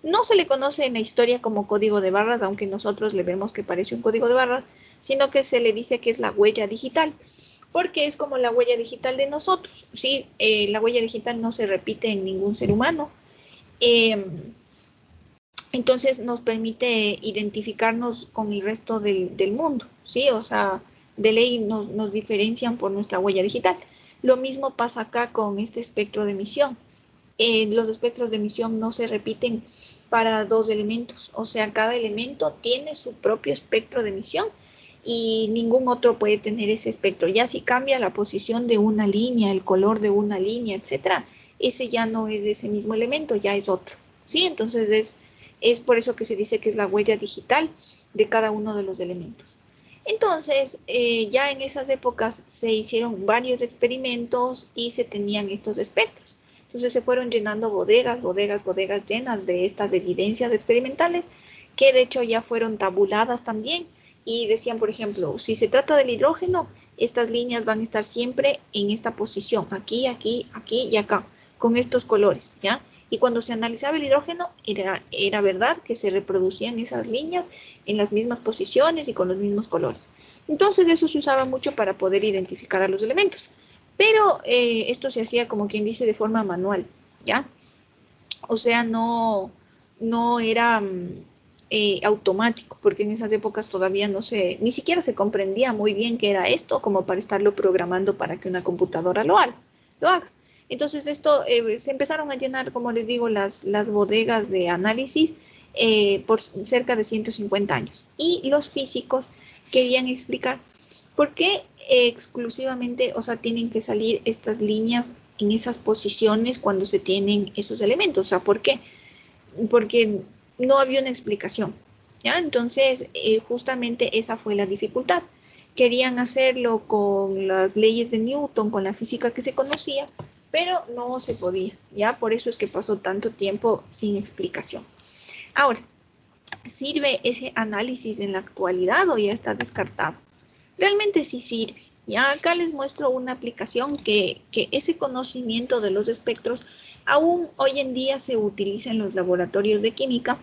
No se le conoce en la historia como código de barras, aunque nosotros le vemos que parece un código de barras, sino que se le dice que es la huella digital, porque es como la huella digital de nosotros, ¿sí? La huella digital no se repite en ningún ser humano. Entonces nos permite identificarnos con el resto del mundo, ¿sí? O sea, de ley nos diferencian por nuestra huella digital. Lo mismo pasa acá con este espectro de emisión. Los espectros de emisión no se repiten para dos elementos, o sea, cada elemento tiene su propio espectro de emisión y ningún otro puede tener ese espectro. Ya si cambia la posición de una línea, el color de una línea, etcétera, ese ya no es de ese mismo elemento, ya es otro, ¿sí? Entonces es por eso que se dice que es la huella digital de cada uno de los elementos. Entonces, ya en esas épocas se hicieron varios experimentos y se tenían estos espectros. Entonces se fueron llenando bodegas llenas de estas evidencias experimentales que de hecho ya fueron tabuladas también y decían, por ejemplo, si se trata del hidrógeno, estas líneas van a estar siempre en esta posición, aquí, aquí, aquí y acá, con estos colores, ¿ya? Y cuando se analizaba el hidrógeno, era verdad que se reproducían esas líneas en las mismas posiciones y con los mismos colores. Entonces eso se usaba mucho para poder identificar a los elementos. Pero esto se hacía, como quien dice, de forma manual, ¿ya? O sea, no era automático, porque en esas épocas todavía ni siquiera se comprendía muy bien qué era esto, como para estarlo programando para que una computadora lo haga. Entonces esto se empezaron a llenar, como les digo, las bodegas de análisis por cerca de 150 años. Y los físicos querían explicar por qué exclusivamente, o sea, tienen que salir estas líneas en esas posiciones cuando se tienen esos elementos. O sea, ¿por qué? Porque no había una explicación, ¿ya? Entonces, justamente esa fue la dificultad. Querían hacerlo con las leyes de Newton, con la física que se conocía, pero no se podía, ¿ya? Por eso es que pasó tanto tiempo sin explicación. Ahora, ¿sirve ese análisis en la actualidad o ya está descartado? Realmente sí sirve. Ya acá les muestro una aplicación que ese conocimiento de los espectros aún hoy en día se utiliza en los laboratorios de química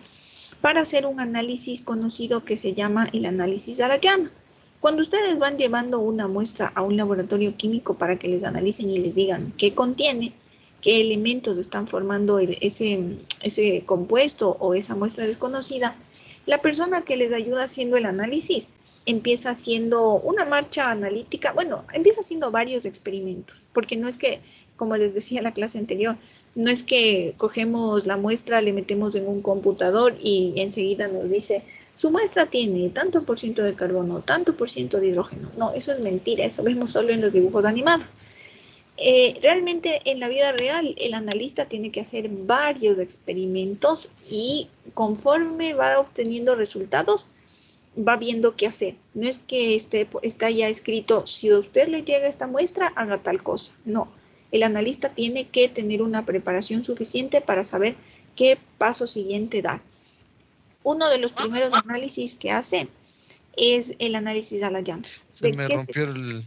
para hacer un análisis conocido que se llama el análisis a la llama. Cuando ustedes van llevando una muestra a un laboratorio químico para que les analicen y les digan qué contiene, qué elementos están formando ese compuesto o esa muestra desconocida, la persona que les ayuda haciendo el análisis empieza haciendo una marcha analítica, bueno, empieza haciendo varios experimentos, porque no es que, como les decía en la clase anterior, no es que cogemos la muestra, le metemos en un computador y enseguida nos dice, su muestra tiene tanto por ciento de carbono, tanto por ciento de hidrógeno. No, eso es mentira, eso vemos solo en los dibujos animados. Realmente en la vida real el analista tiene que hacer varios experimentos y conforme va obteniendo resultados, va viendo qué hacer. No es que está ya escrito, si a usted le llega esta muestra, haga tal cosa. No, el analista tiene que tener una preparación suficiente para saber qué paso siguiente dar. Uno de los primeros análisis que hace es el análisis a la llama. Se me rompió el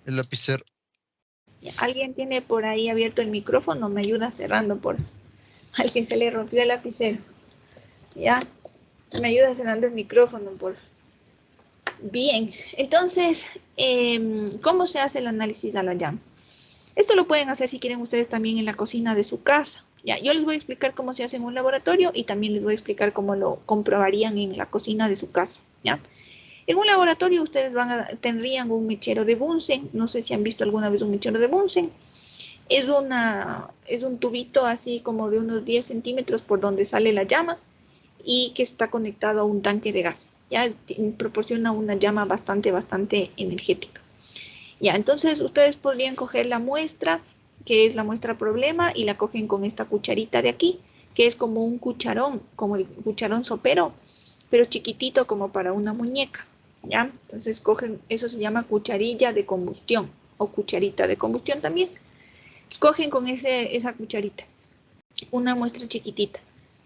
lapicero. ¿Alguien tiene por ahí abierto el micrófono? Me ayuda cerrando por... Alguien se le rompió el lapicero. ¿Ya? Me ayuda cerrando el micrófono por... Bien, entonces, ¿cómo se hace el análisis a la llama? Esto lo pueden hacer si quieren ustedes también en la cocina de su casa. Ya, yo les voy a explicar cómo se hace en un laboratorio y también les voy a explicar cómo lo comprobarían en la cocina de su casa. ¿Ya? En un laboratorio ustedes tendrían un mechero de Bunsen. No sé si han visto alguna vez un mechero de Bunsen. Es un tubito así como de unos 10 centímetros por donde sale la llama y que está conectado a un tanque de gas. Ya proporciona una llama bastante energética. Ya, entonces ustedes podrían coger la muestra, que es la muestra problema, y la cogen con esta cucharita de aquí, que es como un cucharón, como el cucharón sopero, pero chiquitito como para una muñeca. ¿Ya? Entonces cogen, eso se llama cucharilla de combustión o cucharita de combustión también. Cogen con esa cucharita una muestra chiquitita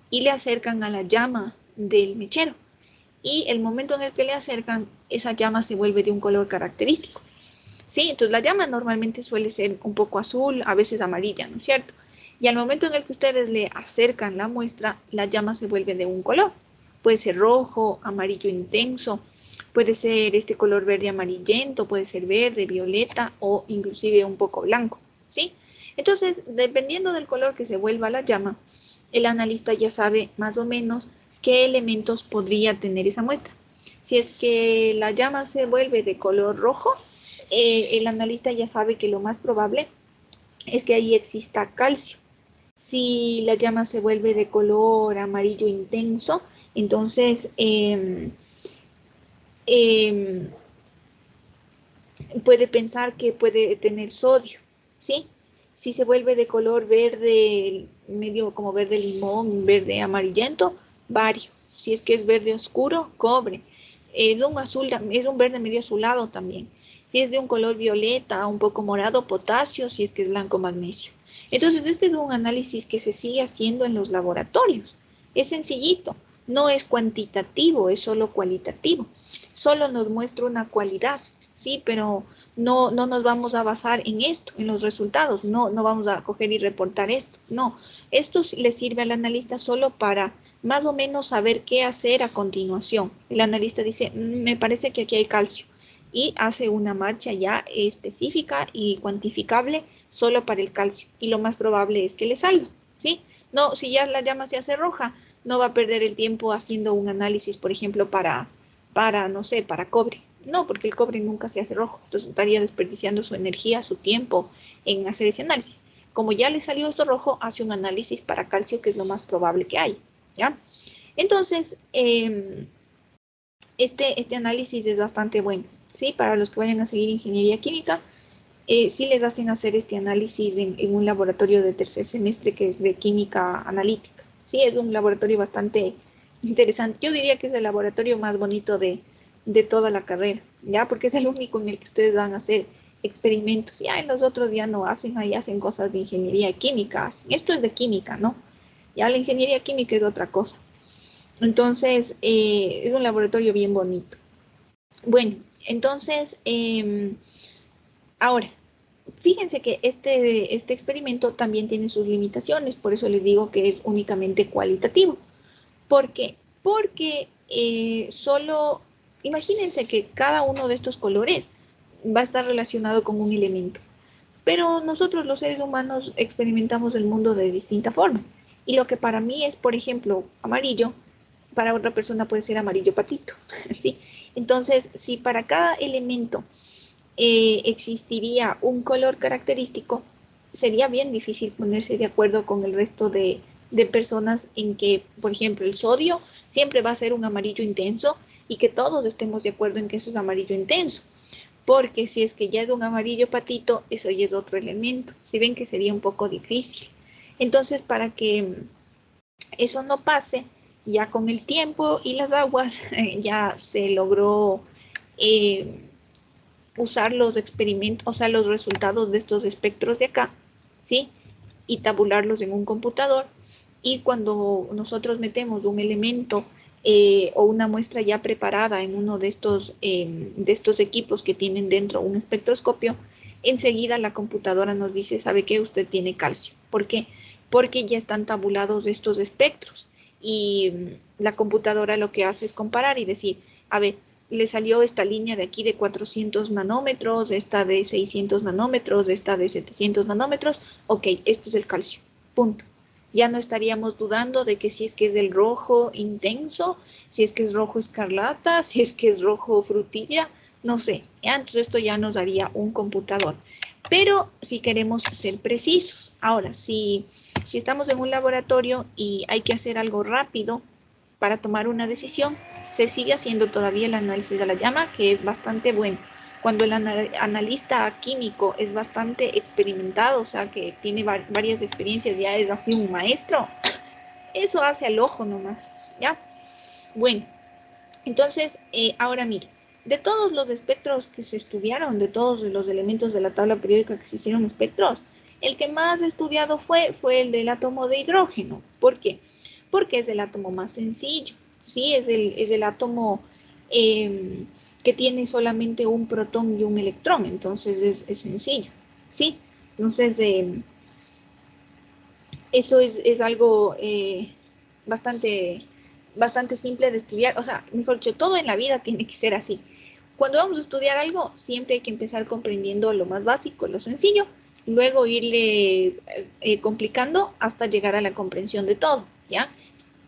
y le acercan a la llama del mechero. Y el momento en el que le acercan, esa llama se vuelve de un color característico. ¿Sí? Entonces la llama normalmente suele ser un poco azul, a veces amarilla, ¿no es cierto? Y al momento en el que ustedes le acercan la muestra, la llama se vuelve de un color. Puede ser rojo, amarillo intenso, puede ser este color verde amarillento, puede ser verde, violeta o inclusive un poco blanco, ¿sí? Entonces, dependiendo del color que se vuelva la llama, el analista ya sabe más o menos qué elementos podría tener esa muestra. Si es que la llama se vuelve de color rojo, el analista ya sabe que lo más probable es que ahí exista calcio. Si la llama se vuelve de color amarillo intenso, entonces puede pensar que puede tener sodio, ¿sí? Si se vuelve de color verde, medio como verde limón, verde amarillento, bario. Si es que es verde oscuro, cobre. Es un verde medio azulado también. Si es de un color violeta, un poco morado, potasio. Si es que es blanco, magnesio. Entonces, este es un análisis que se sigue haciendo en los laboratorios. Es sencillito, no es cuantitativo, es solo cualitativo. Solo nos muestra una cualidad, ¿sí? Pero no nos vamos a basar en esto, en los resultados. No vamos a coger y reportar esto. No, esto le sirve al analista solo para más o menos saber qué hacer a continuación. El analista dice, me parece que aquí hay calcio. Y hace una marcha ya específica y cuantificable solo para el calcio. Y lo más probable es que le salga, ¿sí? No, si ya la llama se hace roja, no va a perder el tiempo haciendo un análisis, por ejemplo, no sé, para cobre. No, porque el cobre nunca se hace rojo, entonces estaría desperdiciando su energía, su tiempo en hacer ese análisis. Como ya le salió esto rojo, hace un análisis para calcio, que es lo más probable que hay, ¿ya? Entonces, este análisis es bastante bueno, ¿sí? Para los que vayan a seguir ingeniería química, sí les hacen hacer este análisis en un laboratorio de tercer semestre que es de química analítica. Sí, es un laboratorio bastante interesante. Yo diría que es el laboratorio más bonito de toda la carrera, ¿ya? Porque es el único en el que ustedes van a hacer experimentos. Ya en los otros ya no hacen, ahí hacen cosas de ingeniería química. Esto es de química, ¿no? Ya la ingeniería química es otra cosa. Entonces, es un laboratorio bien bonito. Bueno, entonces, ahora, fíjense que este experimento también tiene sus limitaciones, por eso les digo que es únicamente cualitativo. ¿Por qué? Porque solo, imagínense que cada uno de estos colores va a estar relacionado con un elemento, pero nosotros los seres humanos experimentamos el mundo de distinta forma. Y lo que para mí es, por ejemplo, amarillo, para otra persona puede ser amarillo patito, ¿sí? Entonces, si para cada elemento existiría un color característico, sería bien difícil ponerse de acuerdo con el resto de personas en que, por ejemplo, el sodio siempre va a ser un amarillo intenso y que todos estemos de acuerdo en que eso es amarillo intenso. Porque si es que ya es un amarillo patito, eso ya es otro elemento. Si ven que sería un poco difícil. Entonces, para que eso no pase, ya con el tiempo y las aguas, ya se logró usar los experimentos, o sea, los resultados de estos espectros de acá, ¿sí? Y tabularlos en un computador. Y cuando nosotros metemos un elemento o una muestra ya preparada en uno de estos equipos que tienen dentro un espectroscopio, enseguida la computadora nos dice, ¿sabe qué? Usted tiene calcio. ¿Por qué? Porque ya están tabulados estos espectros. Y la computadora lo que hace es comparar y decir, a ver, le salió esta línea de aquí de 400 nanómetros, esta de 600 nanómetros, esta de 700 nanómetros. Ok, esto es el calcio. Punto. Ya no estaríamos dudando de que si es que es del rojo intenso, si es que es rojo escarlata, si es que es rojo frutilla, no sé. ¿Ya? Entonces esto ya nos daría un computador. Pero si queremos ser precisos. Ahora, si estamos en un laboratorio y hay que hacer algo rápido para tomar una decisión, se sigue haciendo todavía el análisis de la llama, que es bastante bueno. Cuando el analista químico es bastante experimentado, o sea, que tiene varias experiencias, ya es así un maestro, eso hace al ojo nomás, ¿ya? Bueno, entonces, ahora mire, de todos los espectros que se estudiaron, de todos los elementos de la tabla periódica que se hicieron espectros, el que más estudiado fue el del átomo de hidrógeno. ¿Por qué? Porque es el átomo más sencillo, ¿sí? Es el átomo que tiene solamente un protón y un electrón, entonces es sencillo, ¿sí? Entonces, eso es algo bastante simple de estudiar, o sea, mejor dicho, todo en la vida tiene que ser así. Cuando vamos a estudiar algo, siempre hay que empezar comprendiendo lo más básico, lo sencillo, luego irle complicando hasta llegar a la comprensión de todo, ¿ya?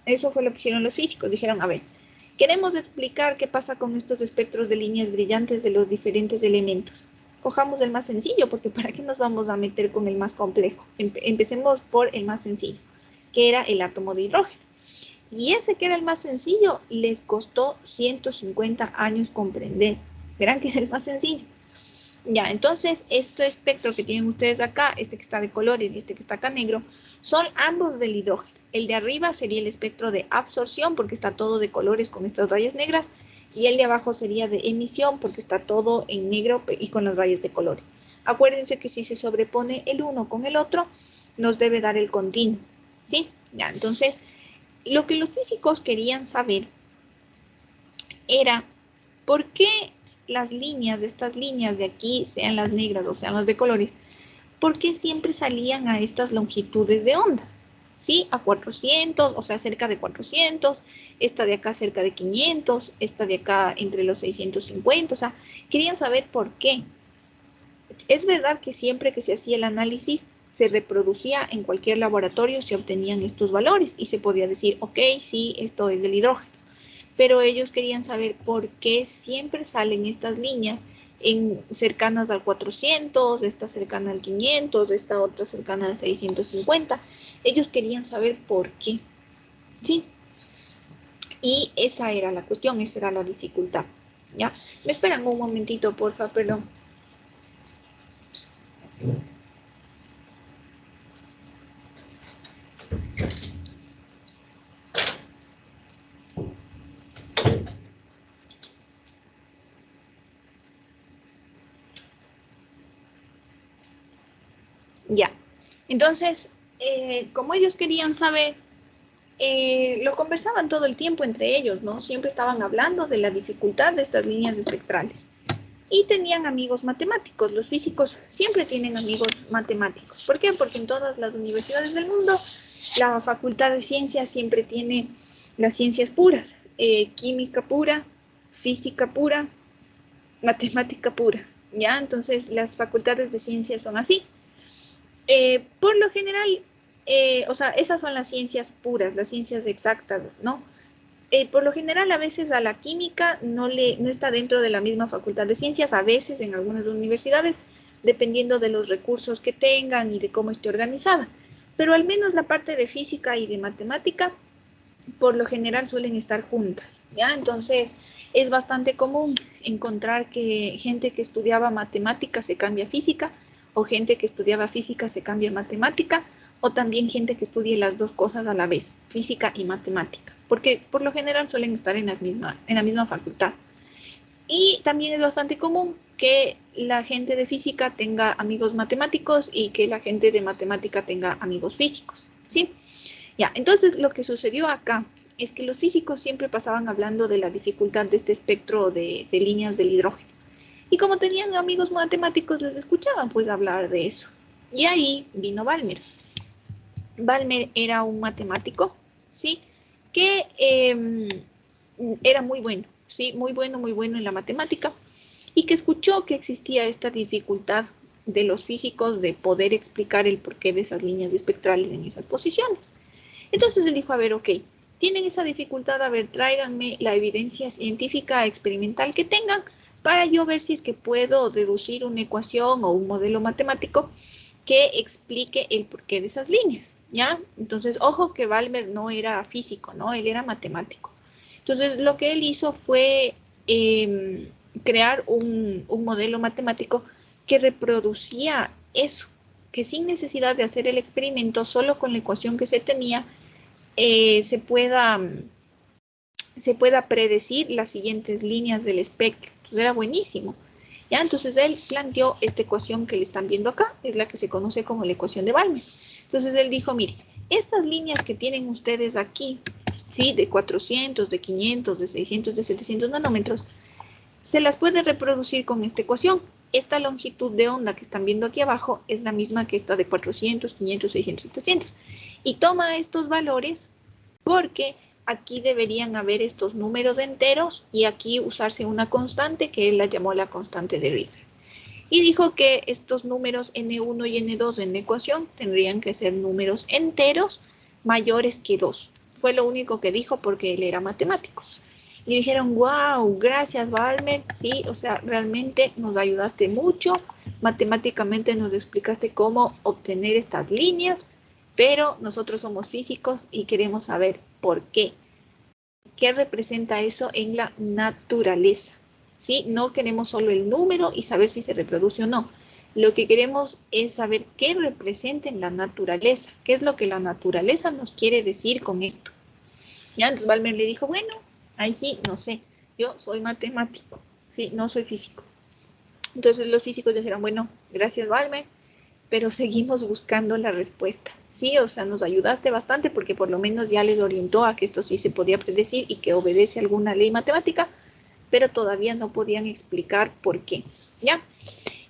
Eso fue lo que hicieron los físicos, dijeron, a ver, queremos explicar qué pasa con estos espectros de líneas brillantes de los diferentes elementos. Cojamos el más sencillo, porque ¿para qué nos vamos a meter con el más complejo? Empecemos por el más sencillo, que era el átomo de hidrógeno. Y ese que era el más sencillo, les costó 150 años comprender. Verán que es el más sencillo. Ya, entonces, este espectro que tienen ustedes acá, este que está de colores y este que está acá negro, son ambos del hidrógeno. El de arriba sería el espectro de absorción, porque está todo de colores con estas rayas negras, y el de abajo sería de emisión, porque está todo en negro y con las rayas de colores. Acuérdense que si se sobrepone el uno con el otro, nos debe dar el continuo, ¿sí? Ya, entonces, lo que los físicos querían saber era por qué estas líneas de aquí, sean las negras o sean las de colores, ¿por qué siempre salían a estas longitudes de onda? ¿Sí? A 400, o sea, cerca de 400, esta de acá cerca de 500, esta de acá entre los 650, o sea, querían saber por qué. Es verdad que siempre que se hacía el análisis, se reproducía en cualquier laboratorio, se obtenían estos valores y se podía decir, ok, sí, esto es del hidrógeno. Pero ellos querían saber por qué siempre salen estas líneas cercanas al 400, esta cercana al 500, esta otra cercana al 650. Ellos querían saber por qué, ¿sí? Y esa era la cuestión, esa era la dificultad, ¿ya? Me esperan un momentito, porfa, perdón. Ya, entonces, como ellos querían saber, lo conversaban todo el tiempo entre ellos, ¿no? Siempre estaban hablando de la dificultad de estas líneas espectrales. Y tenían amigos matemáticos. Los físicos siempre tienen amigos matemáticos. ¿Por qué? Porque en todas las universidades del mundo, la facultad de ciencias siempre tiene las ciencias puras. Química pura, física pura, matemática pura, ¿ya? Entonces, las facultades de ciencias son así. Por lo general, o sea, esas son las ciencias puras, las ciencias exactas, ¿no? Por lo general, a veces a la química no está dentro de la misma facultad de ciencias, a veces en algunas universidades, dependiendo de los recursos que tengan y de cómo esté organizada. Pero al menos la parte de física y de matemática, por lo general suelen estar juntas, ¿ya? Entonces, es bastante común encontrar que gente que estudiaba matemática se cambia a física, o gente que estudiaba física se cambia a matemática, o también gente que estudie las dos cosas a la vez, física y matemática, porque por lo general suelen estar en la misma facultad. Y también es bastante común que la gente de física tenga amigos matemáticos y que la gente de matemática tenga amigos físicos, ¿sí? Ya, entonces lo que sucedió acá es que los físicos siempre pasaban hablando de la dificultad de este espectro de líneas del hidrógeno. Y como tenían amigos matemáticos, les escuchaban pues hablar de eso. Y ahí vino Balmer. Balmer era un matemático, ¿sí? Que era muy bueno, ¿sí? Muy bueno en la matemática y que escuchó que existía esta dificultad de los físicos de poder explicar el porqué de esas líneas espectrales en esas posiciones. Entonces él dijo, a ver, ok, tienen esa dificultad, a ver, tráiganme la evidencia científica experimental que tengan para yo ver si es que puedo deducir una ecuación o un modelo matemático que explique el porqué de esas líneas, ¿ya? Entonces, ojo que Balmer no era físico, ¿no? Él era matemático. Entonces, lo que él hizo fue crear un modelo matemático que reproducía eso, que sin necesidad de hacer el experimento, solo con la ecuación que se tenía, se pueda predecir las siguientes líneas del espectro. Entonces, era buenísimo. ¿Ya? Entonces él planteó esta ecuación que le están viendo acá, es la que se conoce como la ecuación de Balmer. Entonces él dijo, mire, estas líneas que tienen ustedes aquí, ¿sí? De 400, de 500, de 600, de 700 nanómetros, se las puede reproducir con esta ecuación. Esta longitud de onda que están viendo aquí abajo es la misma que esta de 400, 500, 600, 700. Y toma estos valores porque aquí deberían haber estos números enteros y aquí usarse una constante que él la llamó la constante de Riemann. Y dijo que estos números N1 y N2 en la ecuación tendrían que ser números enteros mayores que 2. Fue lo único que dijo porque él era matemático. Y dijeron, wow, gracias Balmer, sí, o sea, realmente nos ayudaste mucho, matemáticamente nos explicaste cómo obtener estas líneas, pero nosotros somos físicos y queremos saber por qué. ¿Qué representa eso en la naturaleza? ¿Sí? No queremos solo el número y saber si se reproduce o no. Lo que queremos es saber qué representa en la naturaleza, qué es lo que la naturaleza nos quiere decir con esto. ¿Ya? Entonces Balmer le dijo, bueno, ahí sí, no sé, yo soy matemático, sí, no soy físico. Entonces los físicos dijeron, bueno, gracias Balmer, pero seguimos buscando la respuesta. Sí, o sea, nos ayudaste bastante porque por lo menos ya les orientó a que esto sí se podía predecir y que obedece a alguna ley matemática, pero todavía no podían explicar por qué, ¿ya?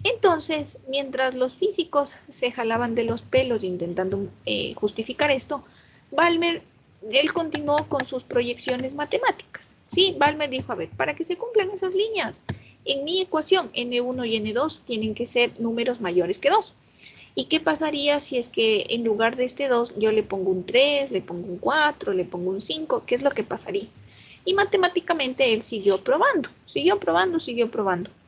Entonces, mientras los físicos se jalaban de los pelos intentando justificar esto, Balmer, él continuó con sus proyecciones matemáticas. Sí, Balmer dijo, a ver, para que se cumplan esas líneas, En mi ecuación, N1 y N2 tienen que ser números mayores que 2. ¿Y qué pasaría si es que en lugar de este 2 yo le pongo un 3, le pongo un 4, le pongo un 5? ¿Qué es lo que pasaría? Y matemáticamente él siguió probando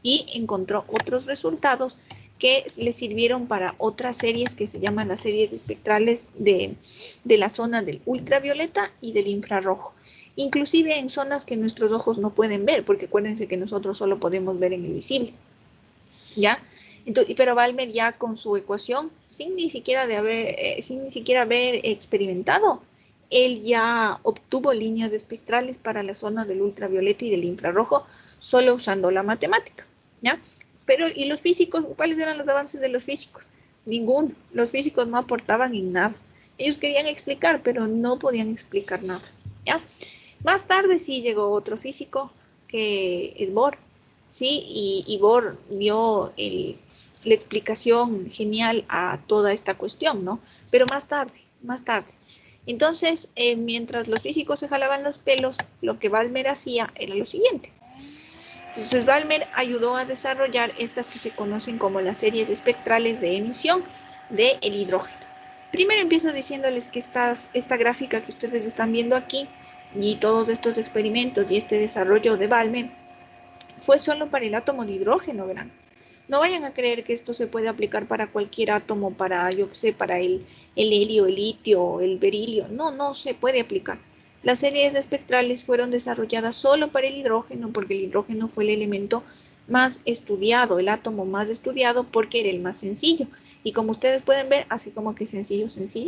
y encontró otros resultados que le sirvieron para otras series que se llaman las series espectrales de la zona del ultravioleta y del infrarrojo. Inclusive en zonas que nuestros ojos no pueden ver, porque acuérdense que nosotros solo podemos ver en el visible. ¿Ya? Entonces, pero Balmer ya con su ecuación, sin ni siquiera haber experimentado, él ya obtuvo líneas espectrales para la zona del ultravioleta y del infrarrojo solo usando la matemática, ¿ya? Pero, ¿y los físicos? ¿Cuáles eran los avances de los físicos? Ninguno. Los físicos no aportaban en nada. Ellos querían explicar, pero no podían explicar nada, ¿ya? Más tarde sí llegó otro físico, que es Bohr, ¿sí? Y Bohr dio la explicación genial a toda esta cuestión, ¿no? Pero más tarde. Entonces, mientras los físicos se jalaban los pelos, lo que Balmer hacía era lo siguiente. Entonces, Balmer ayudó a desarrollar estas que se conocen como las series espectrales de emisión del hidrógeno. Primero empiezo diciéndoles que esta gráfica que ustedes están viendo aquí y todos estos experimentos y este desarrollo de Balmer fue solo para el átomo de hidrógeno, ¿verdad? No vayan a creer que esto se puede aplicar para cualquier átomo, para, yo qué sé, para el helio, el litio, el berilio. No se puede aplicar. Las series espectrales fueron desarrolladas solo para el hidrógeno, porque el hidrógeno fue el elemento más estudiado, el átomo más estudiado, porque era el más sencillo. Y como ustedes pueden ver, así como que sencillo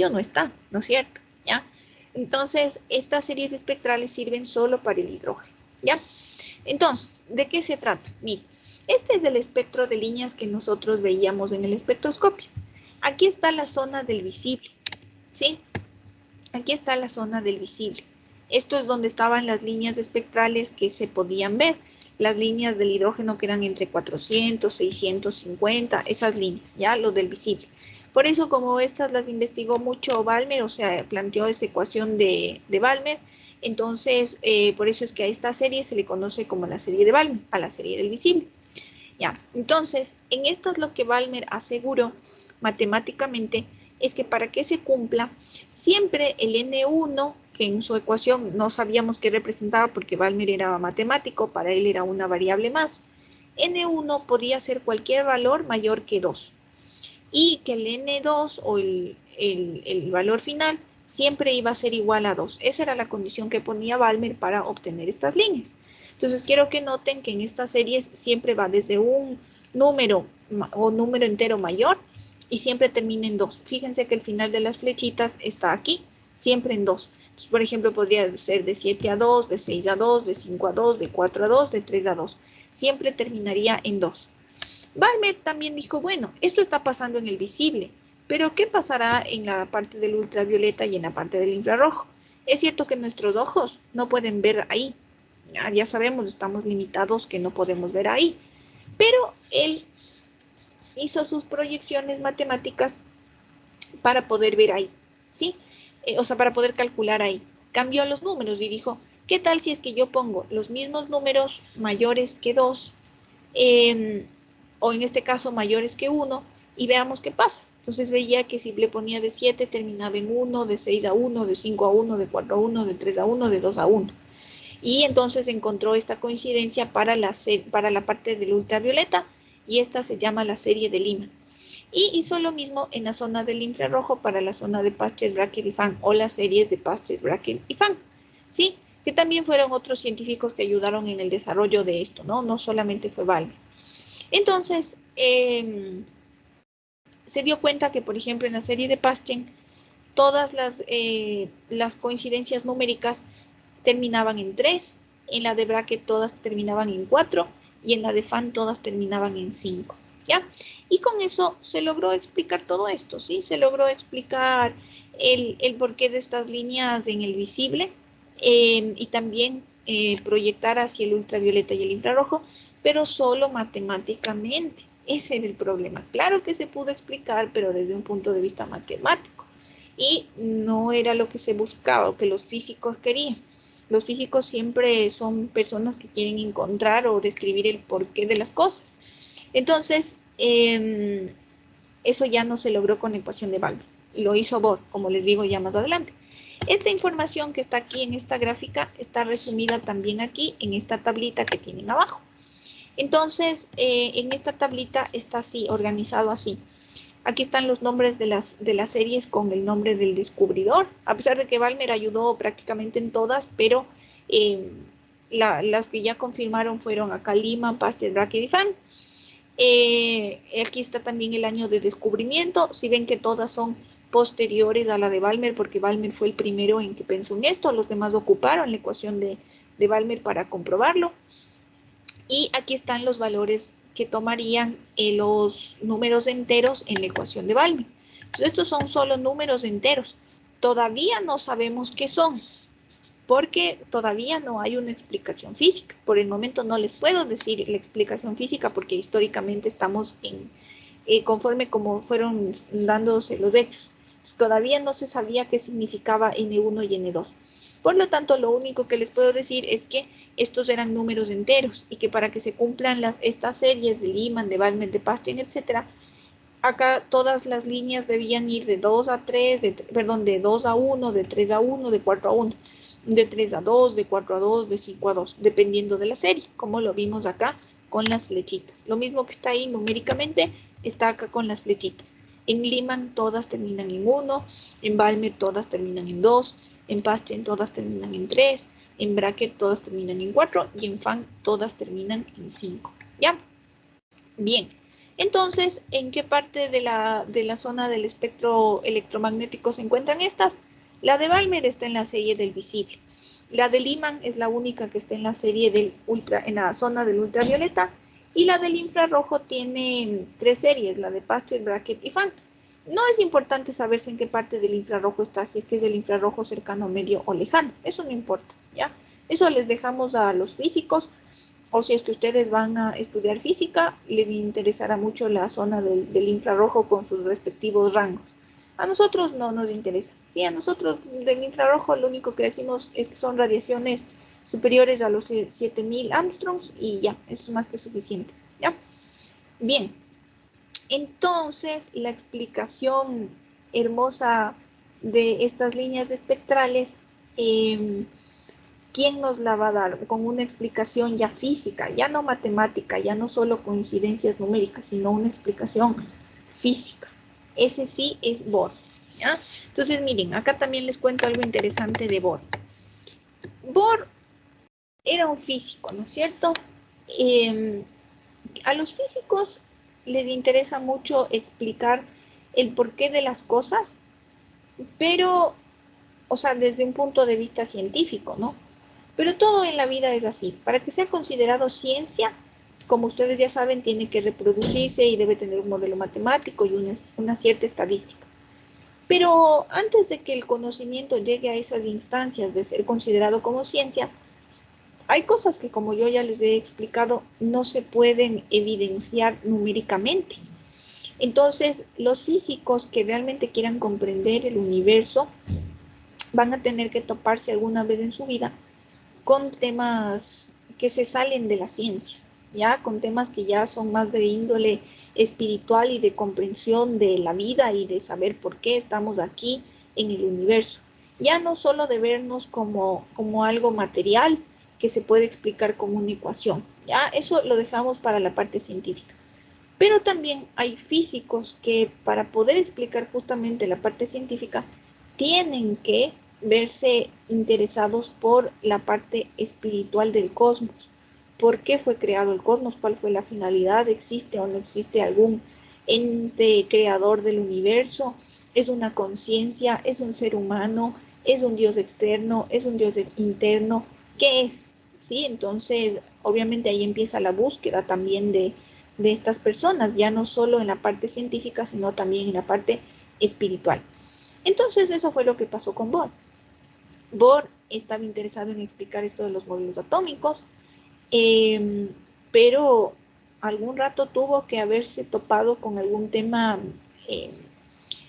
no está, ¿no es cierto? ¿Ya? Entonces, estas series espectrales sirven solo para el hidrógeno, ¿ya? Entonces, ¿de qué se trata? Miren, este es el espectro de líneas que nosotros veíamos en el espectroscopio. Aquí está la zona del visible, ¿sí? Aquí está la zona del visible. Esto es donde estaban las líneas espectrales que se podían ver. Las líneas del hidrógeno que eran entre 400, 650, esas líneas, ¿ya? Lo del visible. Por eso, como estas las investigó mucho Balmer, o sea, planteó esta ecuación de Balmer, entonces, por eso es que a esta serie se le conoce como la serie de Balmer, a la serie del visible. Ya, entonces, en esto es lo que Balmer aseguró matemáticamente, es que para que se cumpla, siempre el N1, que en su ecuación no sabíamos qué representaba porque Balmer era matemático, para él era una variable más, N1 podía ser cualquier valor mayor que 2. Y que el N2 o el valor final siempre iba a ser igual a 2. Esa era la condición que ponía Balmer para obtener estas líneas. Entonces quiero que noten que en estas series siempre va desde un número o número entero mayor y siempre termina en 2. Fíjense que el final de las flechitas está aquí, siempre en 2. Entonces, por ejemplo, podría ser de 7 a 2, de 6 a 2, de 5 a 2, de 4 a 2, de 3 a 2. Siempre terminaría en 2. Balmer también dijo, bueno, esto está pasando en el visible, pero ¿qué pasará en la parte del ultravioleta y en la parte del infrarrojo? Es cierto que nuestros ojos no pueden ver ahí. Ya sabemos, estamos limitados que no podemos ver ahí. Pero él hizo sus proyecciones matemáticas para poder ver ahí, ¿sí? O sea, para poder calcular ahí. Cambió los números y dijo, ¿qué tal si es que yo pongo los mismos números mayores que 2, o en este caso mayores que 1, y veamos qué pasa? Entonces veía que si le ponía de 7 terminaba en 1, de 6 a 1, de 5 a 1, de 4 a 1, de 3 a 1, de 2 a 1. Y entonces encontró esta coincidencia para la parte del ultravioleta, y esta se llama la serie de Lyman. Y hizo lo mismo en la zona del infrarrojo para la zona de Paschen, Brackett y Fan, o las series de Paschen, Brackett y Fan, ¿sí? Que también fueron otros científicos que ayudaron en el desarrollo de esto, ¿no? No solamente fue Balmer. Entonces, se dio cuenta que, por ejemplo, en la serie de Paschen, todas las coincidencias numéricas terminaban en 3, en la de Brackett todas terminaban en 4 y en la de Fan todas terminaban en 5, ¿ya? Y con eso se logró explicar todo esto, ¿sí? Se logró explicar el porqué de estas líneas en el visible, y también proyectar hacia el ultravioleta y el infrarrojo, pero solo matemáticamente. Ese era el problema. Claro que se pudo explicar, pero desde un punto de vista matemático. Y no era lo que se buscaba o que los físicos querían. Los físicos siempre son personas que quieren encontrar o describir el porqué de las cosas. Entonces, eso ya no se logró con la ecuación de Balmer. Lo hizo Bohr, como les digo ya más adelante. Esta información que está aquí en esta gráfica está resumida también aquí en esta tablita que tienen abajo. Entonces, en esta tablita está así, organizado así. Aquí están los nombres de las series con el nombre del descubridor, a pesar de que Balmer ayudó prácticamente en todas, pero las que ya confirmaron fueron acá Lyman, Pasteur, Brackett y Fan. Aquí está también el año de descubrimiento. Si ven que todas son posteriores a la de Balmer, porque Balmer fue el primero en que pensó en esto, los demás ocuparon la ecuación de Balmer para comprobarlo. Y aquí están los valores que tomarían los números enteros en la ecuación de Balmer. Entonces, estos son solo números enteros. Todavía no sabemos qué son, porque todavía no hay una explicación física. Por el momento no les puedo decir la explicación física porque históricamente estamos conforme como fueron dándose los hechos. Todavía no se sabía qué significaba N1 y N2. Por lo tanto, lo único que les puedo decir es que estos eran números enteros y que para que se cumplan estas series de Lyman, de Balmer, de Pasteur, etc., acá todas las líneas debían ir de 2 a 3, de 2 a 1, de 3 a 1, de 4 a 1, de 3 a 2, de 4 a 2, de 5 a 2, dependiendo de la serie, como lo vimos acá con las flechitas. Lo mismo que está ahí numéricamente, está acá con las flechitas. En Lyman todas terminan en 1, en Balmer todas terminan en 2, en Pasteur todas terminan en 3, en Brackett todas terminan en 4 y en Fan todas terminan en 5. ¿Ya? Bien. Entonces, ¿en qué parte de la zona del espectro electromagnético se encuentran estas? La de Balmer está en la serie del visible. La de Lyman es la única que está en la serie en la zona del ultravioleta. Y la del infrarrojo tiene 3 series, la de Pasteur, Brackett y Fan. No es importante saberse en qué parte del infrarrojo está, si es que es el infrarrojo cercano, medio o lejano. Eso no importa, ¿ya? Eso les dejamos a los físicos. O si es que ustedes van a estudiar física, les interesará mucho la zona del infrarrojo con sus respectivos rangos. A nosotros no nos interesa. Sí, a nosotros del infrarrojo lo único que decimos es que son radiaciones superiores a los 7000 Armstrongs y ya, eso es más que suficiente. ¿Ya? Bien, entonces la explicación hermosa de estas líneas espectrales, ¿quién nos la va a dar? Con una explicación ya física, ya no matemática, ya no solo coincidencias numéricas, sino una explicación física. Ese sí es Bohr, ¿ya? Entonces, miren, acá también les cuento algo interesante de Bohr. Bohr era un físico, ¿no es cierto? A los físicos les interesa mucho explicar el porqué de las cosas, pero, o sea, desde un punto de vista científico, ¿no? Pero todo en la vida es así. Para que sea considerado ciencia, como ustedes ya saben, tiene que reproducirse y debe tener un modelo matemático y una cierta estadística. Pero antes de que el conocimiento llegue a esas instancias de ser considerado como ciencia, hay cosas que, como yo ya les he explicado, no se pueden evidenciar numéricamente. Entonces, los físicos que realmente quieran comprender el universo van a tener que toparse alguna vez en su vida con temas que se salen de la ciencia, ya con temas que ya son más de índole espiritual y de comprensión de la vida y de saber por qué estamos aquí en el universo. Ya no solo de vernos como algo material que se puede explicar como una ecuación, ya eso lo dejamos para la parte científica. Pero también hay físicos que para poder explicar justamente la parte científica tienen que verse interesados por la parte espiritual del cosmos. ¿Por qué fue creado el cosmos? ¿Cuál fue la finalidad? ¿Existe o no existe algún ente creador del universo? ¿Es una conciencia? ¿Es un ser humano? ¿Es un Dios externo? ¿Es un Dios interno? ¿Qué es? ¿Sí? Entonces, obviamente ahí empieza la búsqueda también de estas personas, ya no solo en la parte científica, sino también en la parte espiritual. Entonces, eso fue lo que pasó con Bohr. Bohr estaba interesado en explicar esto de los módulos atómicos, pero algún rato tuvo que haberse topado con algún tema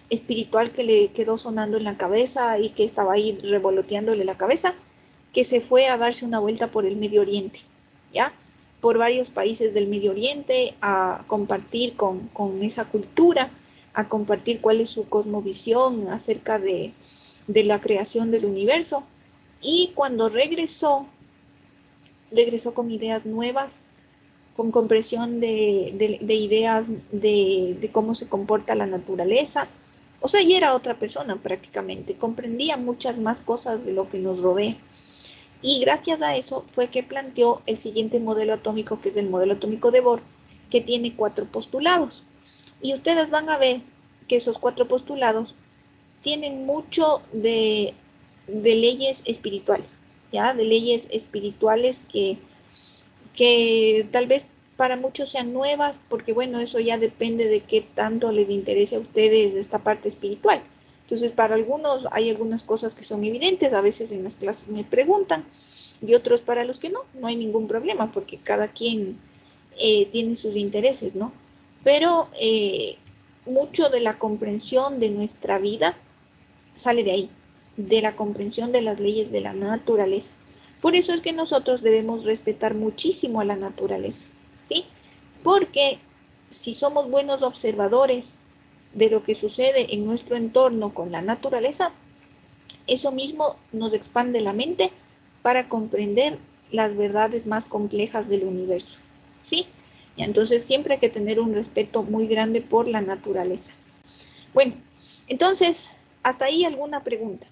espiritual que le quedó sonando en la cabeza y que estaba ahí revoloteándole la cabeza, que se fue a darse una vuelta por el Medio Oriente, ¿ya? Por varios países del Medio Oriente a compartir con esa cultura, a compartir cuál es su cosmovisión acerca de la creación del universo. Y cuando regresó con ideas nuevas, con comprensión de ideas de cómo se comporta la naturaleza. O sea, y era otra persona prácticamente, comprendía muchas más cosas de lo que nos rodea. Y gracias a eso fue que planteó el siguiente modelo atómico, que es el modelo atómico de Bohr, que tiene 4 postulados. Y ustedes van a ver que esos 4 postulados tienen mucho de leyes espirituales, ¿ya? De leyes espirituales que tal vez para muchos sean nuevas, porque bueno, eso ya depende de qué tanto les interese a ustedes esta parte espiritual. Entonces, para algunos hay algunas cosas que son evidentes, a veces en las clases me preguntan, y otros para los que no hay ningún problema, porque cada quien tiene sus intereses, ¿no? Pero mucho de la comprensión de nuestra vida sale de ahí, de la comprensión de las leyes de la naturaleza. Por eso es que nosotros debemos respetar muchísimo a la naturaleza, ¿sí? Porque si somos buenos observadores de lo que sucede en nuestro entorno con la naturaleza, eso mismo nos expande la mente para comprender las verdades más complejas del universo, ¿sí? Y entonces siempre hay que tener un respeto muy grande por la naturaleza. Bueno, entonces, hasta ahí alguna pregunta.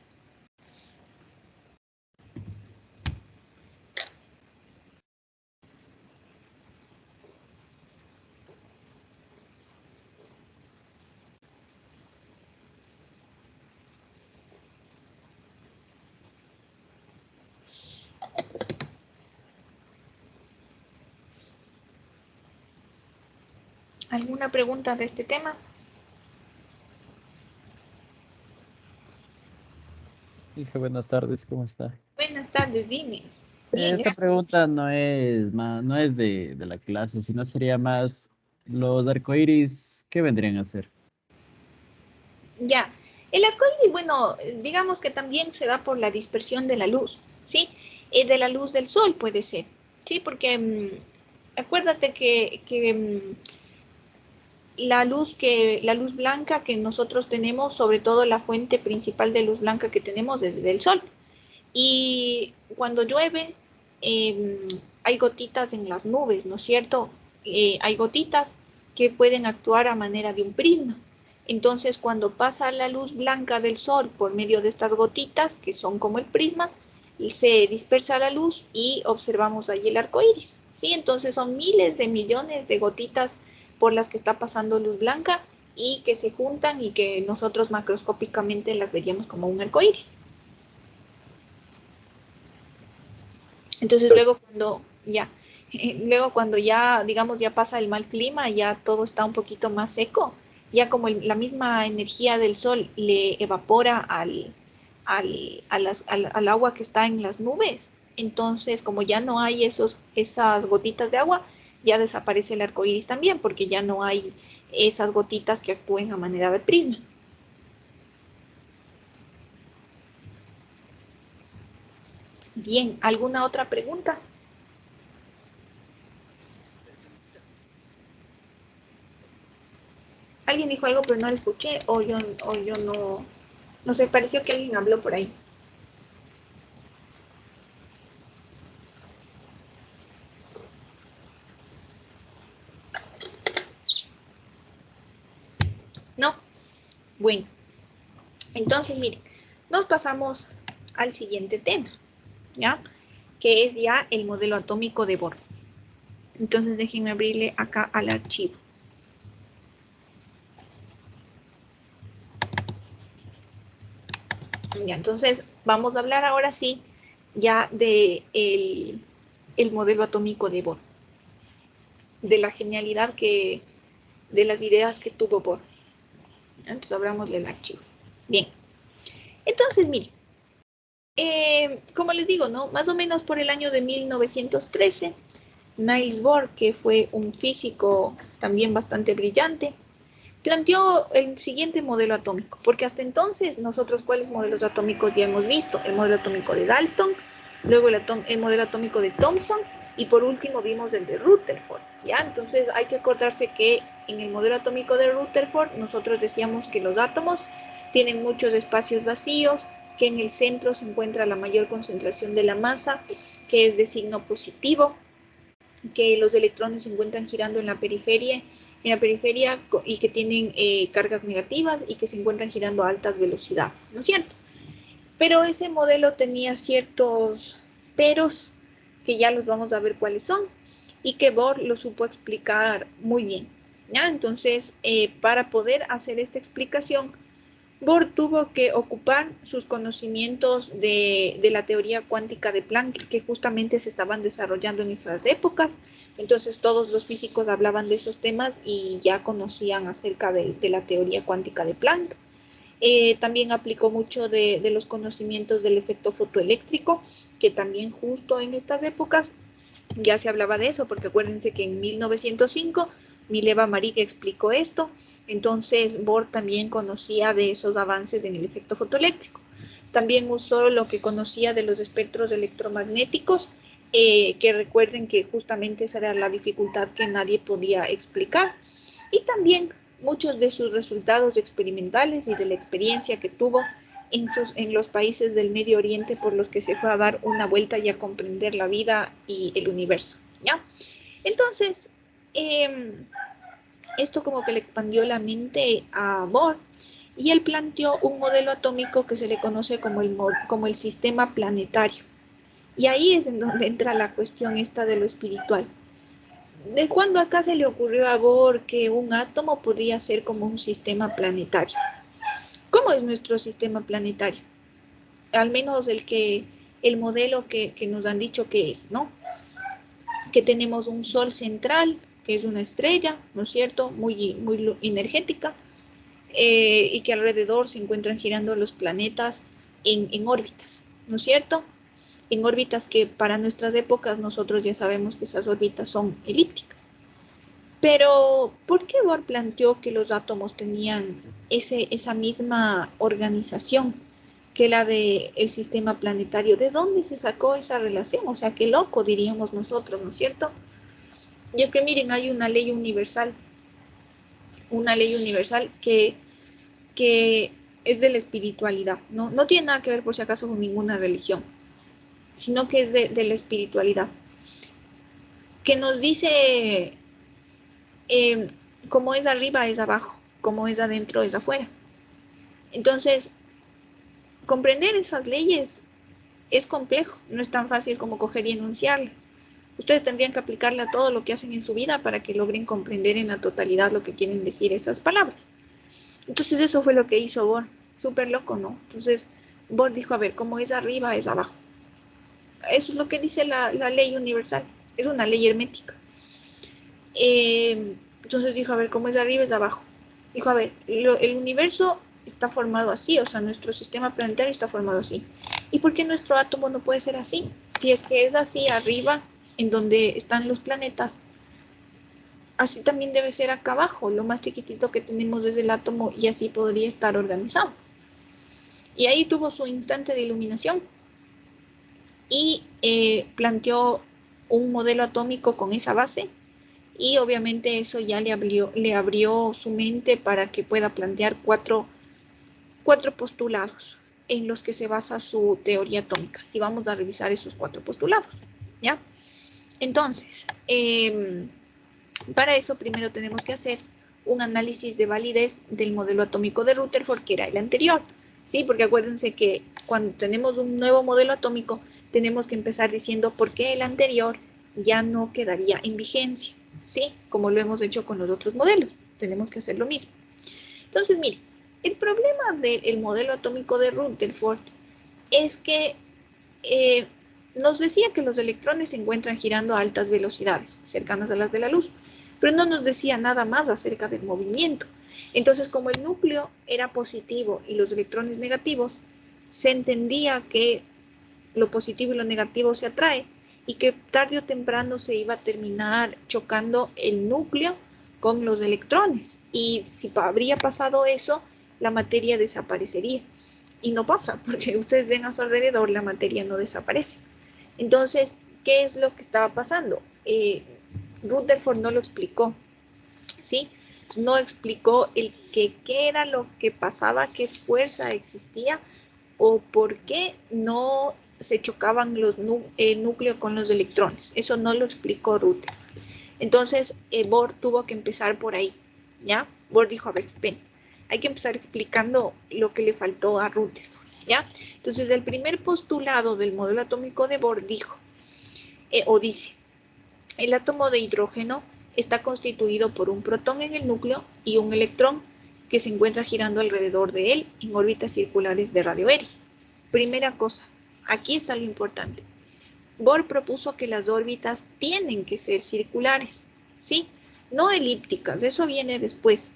¿Alguna pregunta de este tema? Hija, buenas tardes, ¿cómo está? Buenas tardes, dime. Bien, Esta gracias. pregunta no es de la clase, sino sería más los arcoíris, ¿qué vendrían a ser? Ya, el arco iris, bueno, digamos que también se da por la dispersión de la luz, ¿sí? De la luz del sol puede ser, ¿sí? Porque acuérdate que la luz blanca que nosotros tenemos, sobre todo la fuente principal de luz blanca que tenemos es del sol. Y cuando llueve, eh, hay gotitas en las nubes, ¿no es cierto? Hay gotitas que pueden actuar a manera de un prisma. Entonces, cuando pasa la luz blanca del sol por medio de estas gotitas, que son como el prisma, se dispersa la luz y observamos ahí el arco iris, ¿sí? Entonces, son miles de millones de gotitas por las que está pasando luz blanca y que se juntan y que nosotros macroscópicamente las veríamos como un arco iris. Entonces luego cuando ya, digamos, ya pasa el mal clima, ya todo está un poquito más seco, ya como la misma energía del sol le evapora al agua que está en las nubes, entonces como ya no hay esas gotitas de agua, ya desaparece el arco iris también, porque ya no hay esas gotitas que actúen a manera de prisma. Bien, ¿alguna otra pregunta? Alguien dijo algo, pero no lo escuché, o yo no sé, pareció que alguien habló por ahí. ¿No? Bueno, entonces miren, nos pasamos al siguiente tema, ¿ya? Que es ya el modelo atómico de Bohr. Entonces déjenme abrirle acá al archivo. Ya, entonces vamos a hablar ahora sí ya de el modelo atómico de Bohr, de la genialidad de las ideas que tuvo Bohr. Entonces abramos el archivo. Bien, entonces miren, como les digo, ¿no? Más o menos por el año de 1913, Niels Bohr, que fue un físico también bastante brillante, planteó el siguiente modelo atómico, porque hasta entonces nosotros cuáles modelos atómicos ya hemos visto, el modelo atómico de Dalton, luego el modelo atómico de Thomson y por último vimos el de Rutherford, ¿ya? Entonces hay que acordarse que en el modelo atómico de Rutherford nosotros decíamos que los átomos tienen muchos espacios vacíos, que en el centro se encuentra la mayor concentración de la masa, que es de signo positivo, que los electrones se encuentran girando en la periferia y que tienen cargas negativas y que se encuentran girando a altas velocidades, ¿no es cierto? Pero ese modelo tenía ciertos peros que ya los vamos a ver cuáles son y que Bohr lo supo explicar muy bien, ¿ya? Entonces, para poder hacer esta explicación, Bohr tuvo que ocupar sus conocimientos de la teoría cuántica de Planck, que justamente se estaban desarrollando en esas épocas. Entonces todos los físicos hablaban de esos temas y ya conocían acerca de la teoría cuántica de Planck. También aplicó mucho de los conocimientos del efecto fotoeléctrico, que también justo en estas épocas ya se hablaba de eso, porque acuérdense que en 1905 Mileva-Maric explicó esto, entonces Bohr también conocía de esos avances en el efecto fotoeléctrico. También usó lo que conocía de los espectros electromagnéticos, que recuerden que justamente esa era la dificultad que nadie podía explicar. Y también muchos de sus resultados experimentales y de la experiencia que tuvo en los países del Medio Oriente por los que se fue a dar una vuelta y a comprender la vida y el universo, ¿ya? Entonces, esto como que le expandió la mente a Bohr y él planteó un modelo atómico que se le conoce como el sistema planetario. Y ahí es en donde entra la cuestión esta de lo espiritual. ¿De cuándo acá se le ocurrió a Bohr que un átomo podía ser como un sistema planetario? ¿Cómo es nuestro sistema planetario? Al menos el modelo que nos han dicho que es, ¿no? Que tenemos un sol central, que es una estrella, ¿no es cierto? Muy energética, y que alrededor se encuentran girando los planetas en órbitas, ¿no es cierto? En órbitas que para nuestras épocas nosotros ya sabemos que esas órbitas son elípticas. Pero, ¿por qué Bohr planteó que los átomos tenían esa misma organización que la del sistema planetario? ¿De dónde se sacó esa relación? O sea, qué loco diríamos nosotros, ¿no es cierto? Y es que miren, hay una ley universal que es de la espiritualidad, ¿no? No tiene nada que ver por si acaso con ninguna religión, sino que es de la espiritualidad, que nos dice, como es arriba es abajo, como es adentro es afuera. Entonces, comprender esas leyes es complejo, no es tan fácil como coger y enunciarlas. Ustedes tendrían que aplicarle a todo lo que hacen en su vida para que logren comprender en la totalidad lo que quieren decir esas palabras. Entonces eso fue lo que hizo Bohr, súper loco, ¿no? Entonces Bohr dijo, a ver, como es arriba es abajo. Eso es lo que dice la ley universal, es una ley hermética. Entonces dijo, a ver, como es arriba es abajo. Dijo, a ver, el universo está formado así, o sea, nuestro sistema planetario está formado así. ¿Y por qué nuestro átomo no puede ser así? Si es que es así arriba, en donde están los planetas, así también debe ser acá abajo, lo más chiquitito que tenemos es el átomo y así podría estar organizado. Y ahí tuvo su instante de iluminación y planteó un modelo atómico con esa base y obviamente eso ya le abrió su mente para que pueda plantear cuatro postulados en los que se basa su teoría atómica. Y vamos a revisar esos 4 postulados, ¿ya? Entonces, para eso primero tenemos que hacer un análisis de validez del modelo atómico de Rutherford, que era el anterior, ¿sí? Porque acuérdense que cuando tenemos un nuevo modelo atómico, tenemos que empezar diciendo por qué el anterior ya no quedaría en vigencia, ¿sí? Como lo hemos hecho con los otros modelos, tenemos que hacer lo mismo. Entonces, miren, el problema del modelo atómico de Rutherford es que nos decía que los electrones se encuentran girando a altas velocidades, cercanas a las de la luz, pero no nos decía nada más acerca del movimiento. Entonces, como el núcleo era positivo y los electrones negativos, se entendía que lo positivo y lo negativo se atrae y que tarde o temprano se iba a terminar chocando el núcleo con los electrones. Y si habría pasado eso, la materia desaparecería. Y no pasa, porque ustedes ven a su alrededor, la materia no desaparece. Entonces, ¿qué es lo que estaba pasando? Rutherford no lo explicó, ¿sí? No explicó qué era lo que pasaba, qué fuerza existía o por qué no se chocaban los núcleos con los electrones. Eso no lo explicó Rutherford. Entonces, Bohr tuvo que empezar por ahí, ¿ya? Bohr dijo, a ver, ven, hay que empezar explicando lo que le faltó a Rutherford, ¿ya? Entonces, el primer postulado del modelo atómico de Bohr dijo, o dice, el átomo de hidrógeno está constituido por un protón en el núcleo y un electrón que se encuentra girando alrededor de él en órbitas circulares de radio Erie. Primera cosa, aquí está lo importante. Bohr propuso que las órbitas tienen que ser circulares, ¿sí? No elípticas, eso viene después.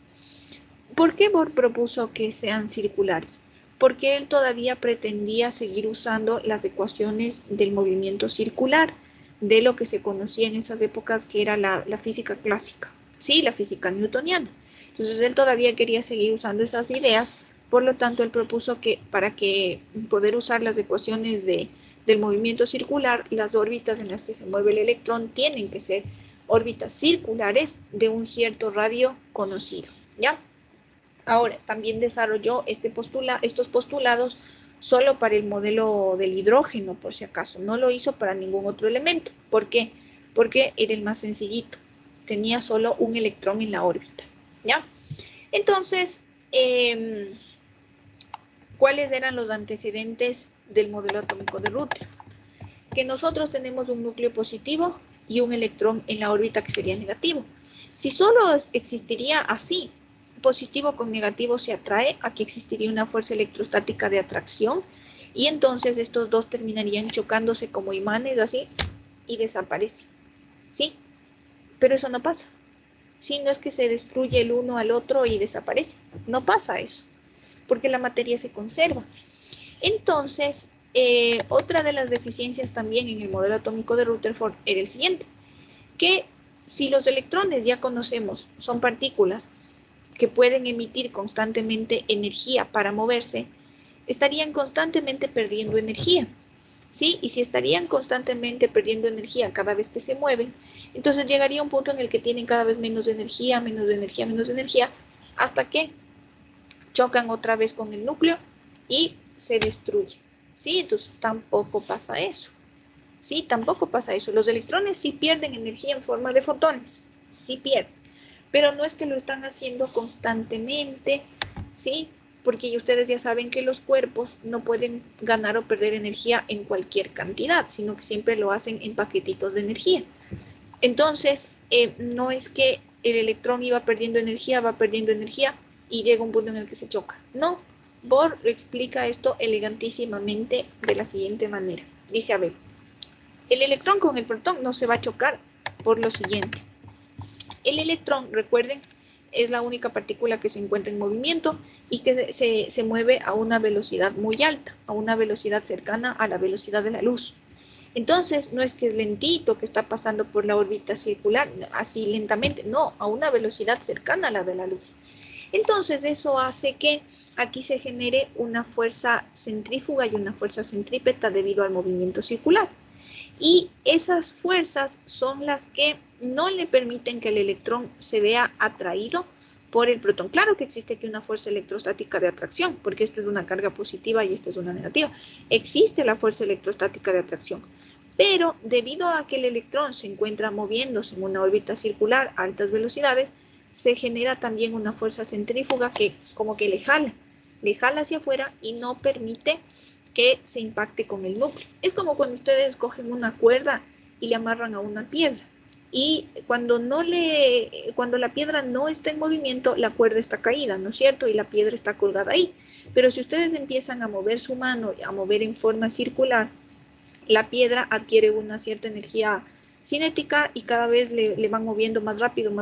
¿Por qué Bohr propuso que sean circulares? Porque él todavía pretendía seguir usando las ecuaciones del movimiento circular, de lo que se conocía en esas épocas que era la física clásica, ¿sí? La física newtoniana. Entonces él todavía quería seguir usando esas ideas, por lo tanto él propuso que para que poder usar las ecuaciones del movimiento circular, las órbitas en las que se mueve el electrón tienen que ser órbitas circulares de un cierto radio conocido, ¿ya? Ahora, también desarrolló estos postulados solo para el modelo del hidrógeno, por si acaso. No lo hizo para ningún otro elemento. ¿Por qué? Porque era el más sencillito. Tenía solo un electrón en la órbita, ¿ya? Entonces, ¿cuáles eran los antecedentes del modelo atómico de Rutherford? Que nosotros tenemos un núcleo positivo y un electrón en la órbita que sería negativo. Si solo existiría así, positivo con negativo se atrae, aquí existiría una fuerza electrostática de atracción y entonces estos dos terminarían chocándose como imanes así y desaparecen, ¿sí? Pero eso no pasa. Sí, no es que se destruye el uno al otro y desaparece. No pasa eso, porque la materia se conserva. Entonces, otra de las deficiencias también en el modelo atómico de Rutherford era el siguiente, que si los electrones ya conocemos son partículas que pueden emitir constantemente energía para moverse, estarían constantemente perdiendo energía, ¿sí? Y si estarían constantemente perdiendo energía cada vez que se mueven, entonces llegaría un punto en el que tienen cada vez menos energía, hasta que chocan otra vez con el núcleo y se destruye, ¿sí? Entonces tampoco pasa eso, ¿sí? Tampoco pasa eso. Los electrones sí pierden energía en forma de fotones, sí pierden, pero no es que lo están haciendo constantemente, ¿sí? Porque ustedes ya saben que los cuerpos no pueden ganar o perder energía en cualquier cantidad, sino que siempre lo hacen en paquetitos de energía. Entonces, no es que el electrón va perdiendo energía y llega un punto en el que se choca. No, Bohr explica esto elegantísimamente de la siguiente manera. Dice, a ver, el electrón con el protón no se va a chocar por lo siguiente. El electrón, recuerden, es la única partícula que se encuentra en movimiento y que se mueve a una velocidad muy alta, a una velocidad cercana a la velocidad de la luz. Entonces, no es que es lentito que está pasando por la órbita circular, así lentamente, no, a una velocidad cercana a la de la luz. Entonces, eso hace que aquí se genere una fuerza centrífuga y una fuerza centrípeta debido al movimiento circular. Y esas fuerzas son las que no le permiten que el electrón se vea atraído por el protón. Claro que existe aquí una fuerza electrostática de atracción, porque esto es una carga positiva y esta es una negativa. Existe la fuerza electrostática de atracción, pero debido a que el electrón se encuentra moviéndose en una órbita circular a altas velocidades, se genera también una fuerza centrífuga que como que le jala hacia afuera y no permite que se impacte con el núcleo. Es como cuando ustedes cogen una cuerda y le amarran a una piedra. Y cuando la piedra no está en movimiento, la cuerda está caída, ¿no es cierto? Y la piedra está colgada ahí. Pero si ustedes empiezan a mover su mano, a mover en forma circular, la piedra adquiere una cierta energía cinética y cada vez le van moviendo más rápido,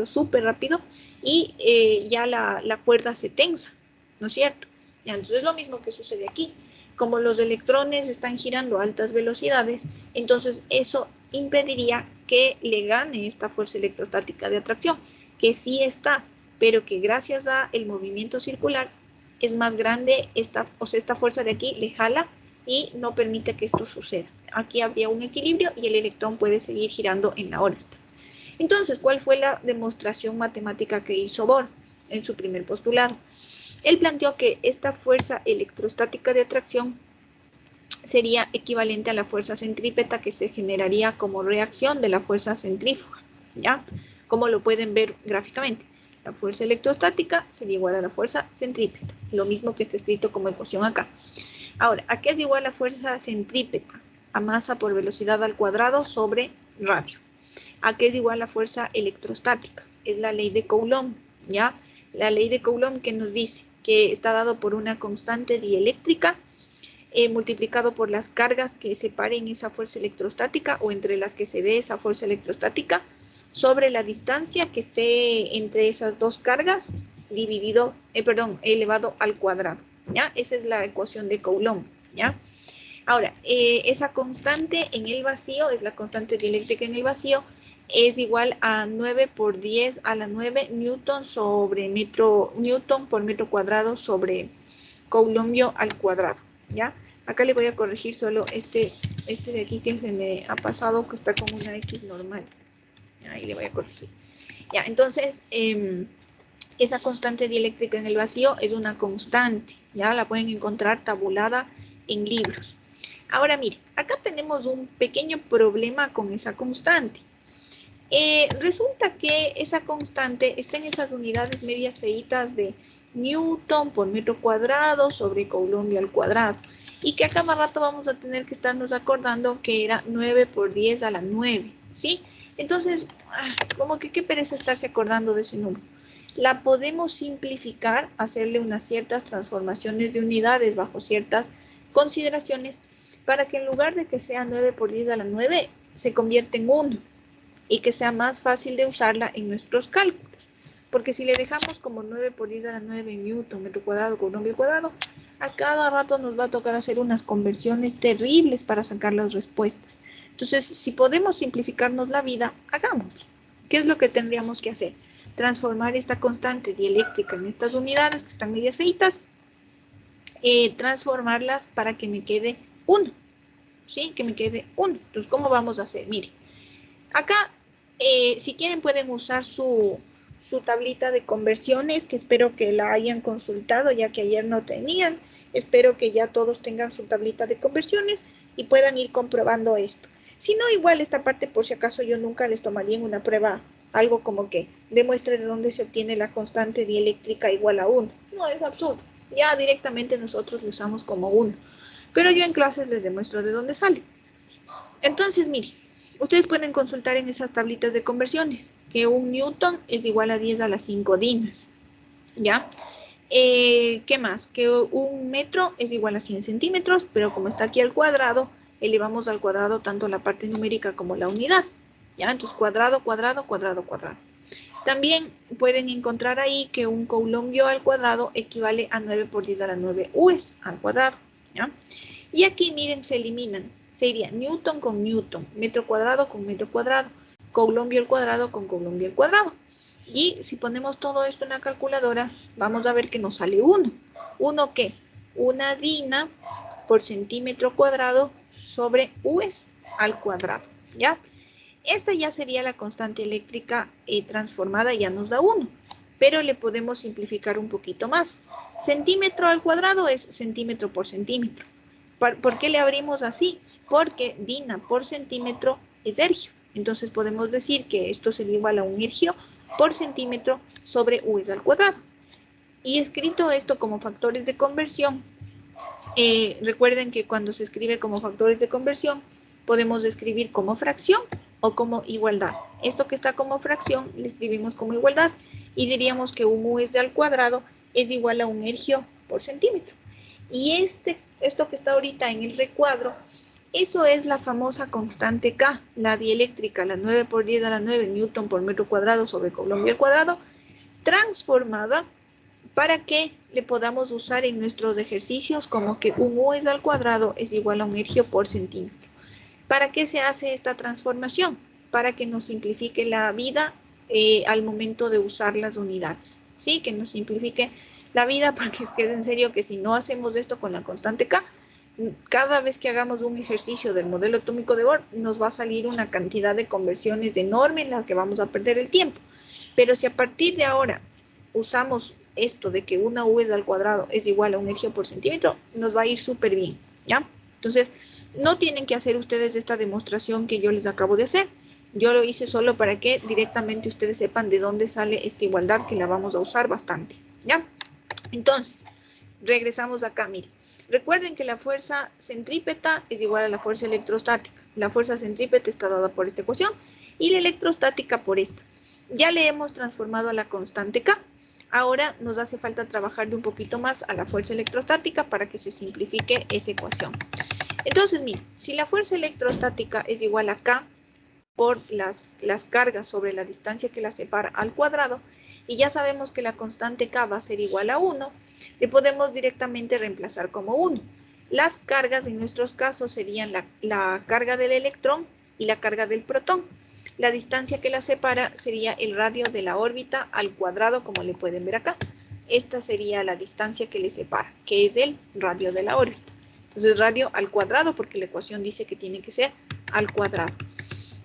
súper rápido, y ya la cuerda se tensa, ¿no es cierto? Ya, entonces es lo mismo que sucede aquí. Como los electrones están girando a altas velocidades, entonces eso impediría que le gane esta fuerza electrostática de atracción, que sí está, pero que gracias al movimiento circular es más grande, esta fuerza de aquí le jala y no permite que esto suceda. Aquí habría un equilibrio y el electrón puede seguir girando en la órbita. Entonces, ¿cuál fue la demostración matemática que hizo Bohr en su primer postulado? Él planteó que esta fuerza electrostática de atracción sería equivalente a la fuerza centrípeta que se generaría como reacción de la fuerza centrífuga, ¿ya? Como lo pueden ver gráficamente. La fuerza electrostática sería igual a la fuerza centrípeta, lo mismo que está escrito como ecuación acá. Ahora, ¿a qué es igual la fuerza centrípeta? A masa por velocidad al cuadrado sobre radio. ¿A qué es igual la fuerza electrostática? Es la ley de Coulomb, ¿ya? La ley de Coulomb que nos dice que está dado por una constante dieléctrica multiplicado por las cargas que separen esa fuerza electrostática o entre las que se dé esa fuerza electrostática sobre la distancia que esté entre esas dos cargas dividido, elevado al cuadrado, ¿ya? Esa es la ecuación de Coulomb, ¿ya? Ahora, esa constante en el vacío, es la constante dieléctrica en el vacío, es igual a 9 por 10 a la 9 newton por metro cuadrado sobre coulombio al cuadrado, ¿ya? Acá le voy a corregir solo este de aquí que se me ha pasado, que está con una X normal. Ahí le voy a corregir. Ya, entonces, esa constante dieléctrica en el vacío es una constante, ya la pueden encontrar tabulada en libros. Ahora, mire, acá tenemos un pequeño problema con esa constante. Resulta que esa constante está en esas unidades medias feitas de Newton por metro cuadrado sobre coulombio al cuadrado. Y que a cada rato vamos a tener que estarnos acordando que era 9 por 10 a la 9, ¿sí? Entonces, como que qué pereza estarse acordando de ese número. La podemos simplificar, hacerle unas ciertas transformaciones de unidades bajo ciertas consideraciones para que en lugar de que sea 9 por 10 a la 9, se convierta en 1 y que sea más fácil de usarla en nuestros cálculos. Porque si le dejamos como 9 por 10 a la 9 newton, metro cuadrado, coulombio cuadrado, a cada rato nos va a tocar hacer unas conversiones terribles para sacar las respuestas. Entonces, si podemos simplificarnos la vida, hagámoslo. ¿Qué es lo que tendríamos que hacer? Transformar esta constante dieléctrica en estas unidades que están medias feitas, transformarlas para que me quede 1. ¿Sí? Que me quede 1. Entonces, ¿cómo vamos a hacer? Mire, acá, si quieren, pueden usar su tablita de conversiones, que espero que la hayan consultado, ya que ayer no tenían. Espero que ya todos tengan su tablita de conversiones y puedan ir comprobando esto. Si no, igual esta parte, por si acaso, yo nunca les tomaría en una prueba algo como que demuestre de dónde se obtiene la constante dieléctrica igual a 1. No, es absurdo. Ya directamente nosotros lo usamos como 1. Pero yo en clases les demuestro de dónde sale. Entonces, mire, ustedes pueden consultar en esas tablitas de conversiones que 1 newton es igual a 10 a las 5 dinas, ¿ya? ¿Qué más? Que 1 metro es igual a 100 centímetros, pero como está aquí al cuadrado, elevamos al cuadrado tanto la parte numérica como la unidad, ¿ya? Entonces, cuadrado, cuadrado, cuadrado, cuadrado. También pueden encontrar ahí que 1 coulombio al cuadrado equivale a 9 por 10 a la 9 u's al cuadrado, ¿ya? Y aquí, miren, se eliminan. Se iría newton con newton, metro cuadrado con metro cuadrado, coulombio al cuadrado con coulombio al cuadrado. Y si ponemos todo esto en la calculadora, vamos a ver que nos sale 1. ¿1 qué? 1 dina por centímetro cuadrado sobre u's al cuadrado, ¿ya? Esta ya sería la constante eléctrica transformada, ya nos da 1. Pero le podemos simplificar un poquito más. Centímetro al cuadrado es centímetro por centímetro. ¿Por qué le abrimos así? Porque dina por centímetro es ergio. Entonces podemos decir que esto sería igual a 1 ergio por centímetro sobre u's al cuadrado. Y escrito esto como factores de conversión, recuerden que cuando se escribe como factores de conversión, podemos escribir como fracción o como igualdad. Esto que está como fracción, le escribimos como igualdad y diríamos que 1 u's al cuadrado es igual a 1 ergio por centímetro. Y esto que está ahorita en el recuadro, eso es la famosa constante K, la dieléctrica, la 9 por 10 a la 9 newton por metro cuadrado sobre coulombio al cuadrado, transformada para que le podamos usar en nuestros ejercicios como que 1 u's al cuadrado es igual a 1 ergio por centímetro. ¿Para qué se hace esta transformación? Para que nos simplifique la vida al momento de usar las unidades, ¿sí? Que nos simplifique la vida, porque es que es en serio que si no hacemos esto con la constante K, cada vez que hagamos un ejercicio del modelo atómico de Bohr, nos va a salir una cantidad de conversiones enorme en las que vamos a perder el tiempo. Pero si a partir de ahora usamos esto de que una U al cuadrado es igual a 1 ergio por centímetro, nos va a ir súper bien, ¿ya? Entonces, no tienen que hacer ustedes esta demostración que yo les acabo de hacer. Yo lo hice solo para que directamente ustedes sepan de dónde sale esta igualdad, que la vamos a usar bastante, ¿ya? Entonces, regresamos acá, miren. Recuerden que la fuerza centrípeta es igual a la fuerza electrostática. La fuerza centrípeta está dada por esta ecuación y la electrostática por esta. Ya le hemos transformado a la constante K. Ahora nos hace falta trabajarle un poquito más a la fuerza electrostática para que se simplifique esa ecuación. Entonces, miren, si la fuerza electrostática es igual a K por las cargas sobre la distancia que la separa al cuadrado, y ya sabemos que la constante K va a ser igual a 1, le podemos directamente reemplazar como 1. Las cargas en nuestros casos serían la carga del electrón y la carga del protón. La distancia que la separa sería el radio de la órbita al cuadrado, como le pueden ver acá. Esta sería la distancia que le separa, que es el radio de la órbita. Entonces, radio al cuadrado, porque la ecuación dice que tiene que ser al cuadrado.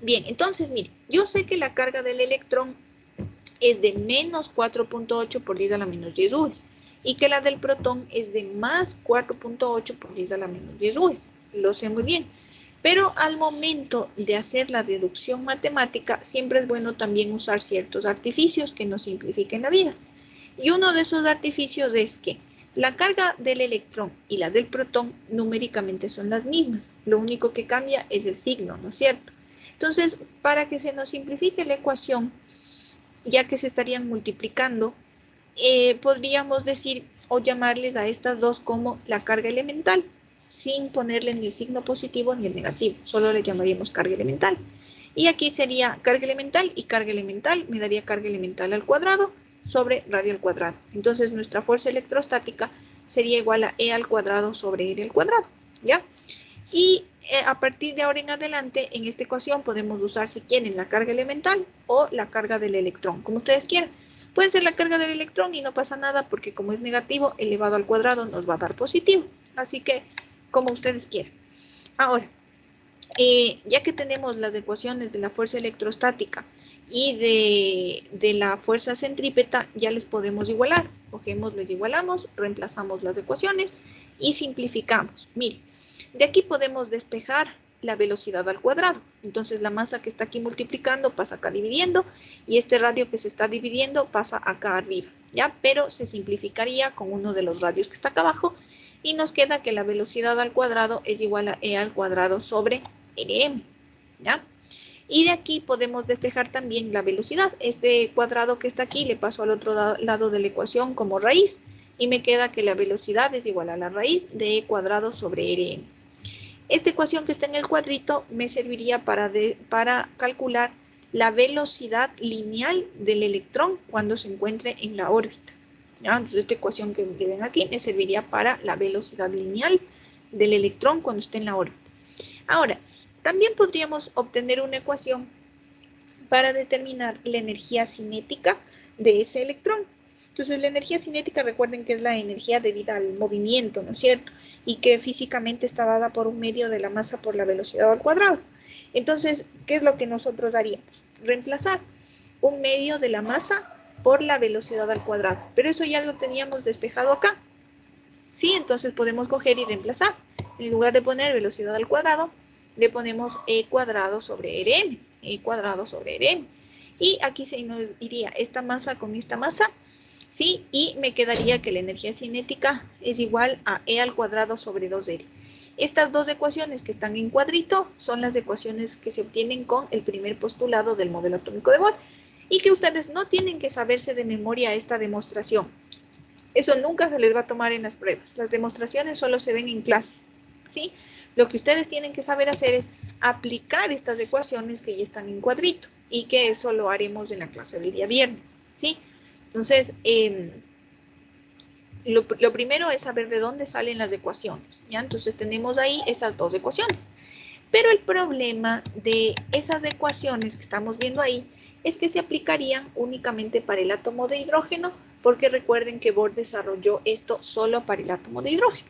Bien, entonces, mire, yo sé que la carga del electrón es de menos 4.8 por 10 a la menos 10 UES y que la del protón es de más 4.8 por 10 a la menos 10 UES. Lo sé muy bien. Pero al momento de hacer la deducción matemática, siempre es bueno también usar ciertos artificios que nos simplifiquen la vida. Y uno de esos artificios es que la carga del electrón y la del protón numéricamente son las mismas. Lo único que cambia es el signo, ¿no es cierto? Entonces, para que se nos simplifique la ecuación, ya que se estarían multiplicando, podríamos decir o llamarles a estas dos como la carga elemental, sin ponerle ni el signo positivo ni el negativo, solo le llamaríamos carga elemental. Y aquí sería carga elemental y carga elemental, me daría carga elemental al cuadrado sobre radio al cuadrado. Entonces nuestra fuerza electrostática sería igual a E al cuadrado sobre R al cuadrado, ¿ya? Y a partir de ahora en adelante, en esta ecuación podemos usar, si quieren, la carga elemental o la carga del electrón, como ustedes quieran. Puede ser la carga del electrón y no pasa nada porque como es negativo, elevado al cuadrado nos va a dar positivo. Así que, como ustedes quieran. Ahora, ya que tenemos las ecuaciones de la fuerza electrostática y de la fuerza centrípeta, ya les podemos igualar. Cogemos, les igualamos, reemplazamos las ecuaciones y simplificamos. Miren, de aquí podemos despejar la velocidad al cuadrado. Entonces la masa que está aquí multiplicando pasa acá dividiendo y este radio que se está dividiendo pasa acá arriba, ¿ya? Pero se simplificaría con uno de los radios que está acá abajo y nos queda que la velocidad al cuadrado es igual a E al cuadrado sobre Rm, ¿ya? Y de aquí podemos despejar también la velocidad. Este cuadrado que está aquí le paso al otro lado de la ecuación como raíz y me queda que la velocidad es igual a la raíz de E cuadrado sobre Rm. Esta ecuación que está en el cuadrito me serviría para calcular la velocidad lineal del electrón cuando se encuentre en la órbita. ¿Ya? Entonces esta ecuación que ven aquí me serviría para la velocidad lineal del electrón cuando esté en la órbita. Ahora, también podríamos obtener una ecuación para determinar la energía cinética de ese electrón. Entonces la energía cinética, recuerden que es la energía debida al movimiento, ¿no es cierto? Y que físicamente está dada por un medio de la masa por la velocidad al cuadrado. Entonces, ¿qué es lo que nosotros haríamos? Reemplazar un medio de la masa por la velocidad al cuadrado. Pero eso ya lo teníamos despejado acá. ¿Sí? Entonces podemos coger y reemplazar. En lugar de poner velocidad al cuadrado, le ponemos E cuadrado sobre Rm. E cuadrado sobre Rm. Y aquí se nos iría esta masa con esta masa. ¿Sí? Y me quedaría que la energía cinética es igual a E al cuadrado sobre 2R. Estas dos ecuaciones que están en cuadrito son las ecuaciones que se obtienen con el primer postulado del modelo atómico de Bohr. Y que ustedes no tienen que saberse de memoria esta demostración. Eso nunca se les va a tomar en las pruebas. Las demostraciones solo se ven en clases, ¿sí? Lo que ustedes tienen que saber hacer es aplicar estas ecuaciones que ya están en cuadrito y que eso lo haremos en la clase del día viernes, ¿sí? Entonces, lo primero es saber de dónde salen las ecuaciones, ¿ya? Entonces tenemos ahí esas dos ecuaciones. Pero el problema de esas ecuaciones que estamos viendo ahí es que se aplicarían únicamente para el átomo de hidrógeno, porque recuerden que Bohr desarrolló esto solo para el átomo de hidrógeno.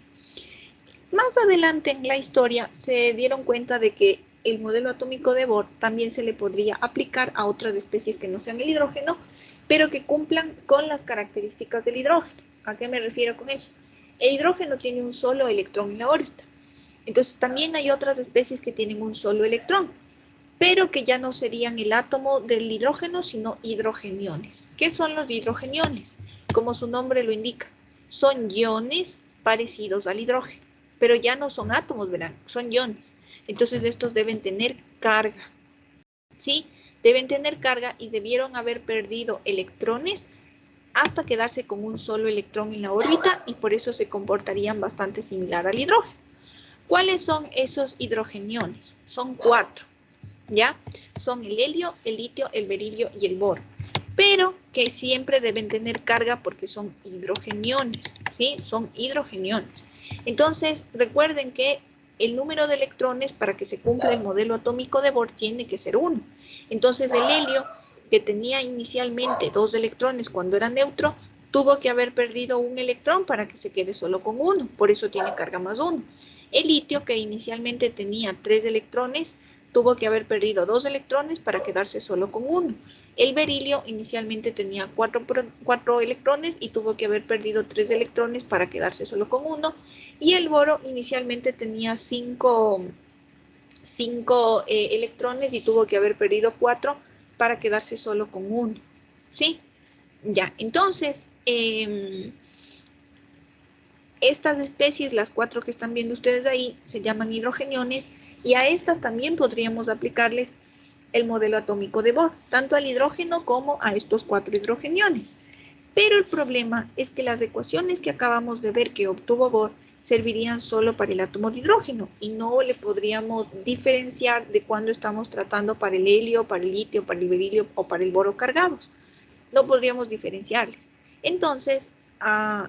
Más adelante en la historia se dieron cuenta de que el modelo atómico de Bohr también se le podría aplicar a otras especies que no sean el hidrógeno, pero que cumplan con las características del hidrógeno. ¿A qué me refiero con eso? El hidrógeno tiene un solo electrón en la órbita. Entonces también hay otras especies que tienen un solo electrón, pero que ya no serían el átomo del hidrógeno, sino hidrogeniones. ¿Qué son los hidrogeniones? Como su nombre lo indica, son iones parecidos al hidrógeno, pero ya no son átomos, verán, son iones. Entonces estos deben tener carga, ¿sí? Deben tener carga y debieron haber perdido electrones hasta quedarse con un solo electrón en la órbita y por eso se comportarían bastante similar al hidrógeno. ¿Cuáles son esos hidrogeniones? Son 4, ¿ya? Son el helio, el litio, el berilio y el boro, pero que siempre deben tener carga porque son hidrogeniones, ¿sí? Son hidrogeniones. Entonces, recuerden que el número de electrones para que se cumpla el modelo atómico de Bohr tiene que ser 1. Entonces, el helio, que tenía inicialmente 2 electrones cuando era neutro, tuvo que haber perdido un electrón para que se quede solo con 1, por eso tiene carga más 1. El litio, que inicialmente tenía 3 electrones, tuvo que haber perdido 2 electrones para quedarse solo con 1. El berilio inicialmente tenía 4 electrones y tuvo que haber perdido 3 electrones para quedarse solo con 1. Y el boro inicialmente tenía 5 electrones y tuvo que haber perdido 4 para quedarse solo con 1. ¿Sí? Ya, entonces, estas especies, las 4 que están viendo ustedes ahí, se llaman hidrogeniones y a estas también podríamos aplicarles el modelo atómico de Bohr, tanto al hidrógeno como a estos 4 hidrogeniones. Pero el problema es que las ecuaciones que acabamos de ver que obtuvo Bohr servirían solo para el átomo de hidrógeno y no le podríamos diferenciar de cuando estamos tratando para el helio, para el litio, para el berilio o para el boro cargados. No podríamos diferenciarles. Entonces,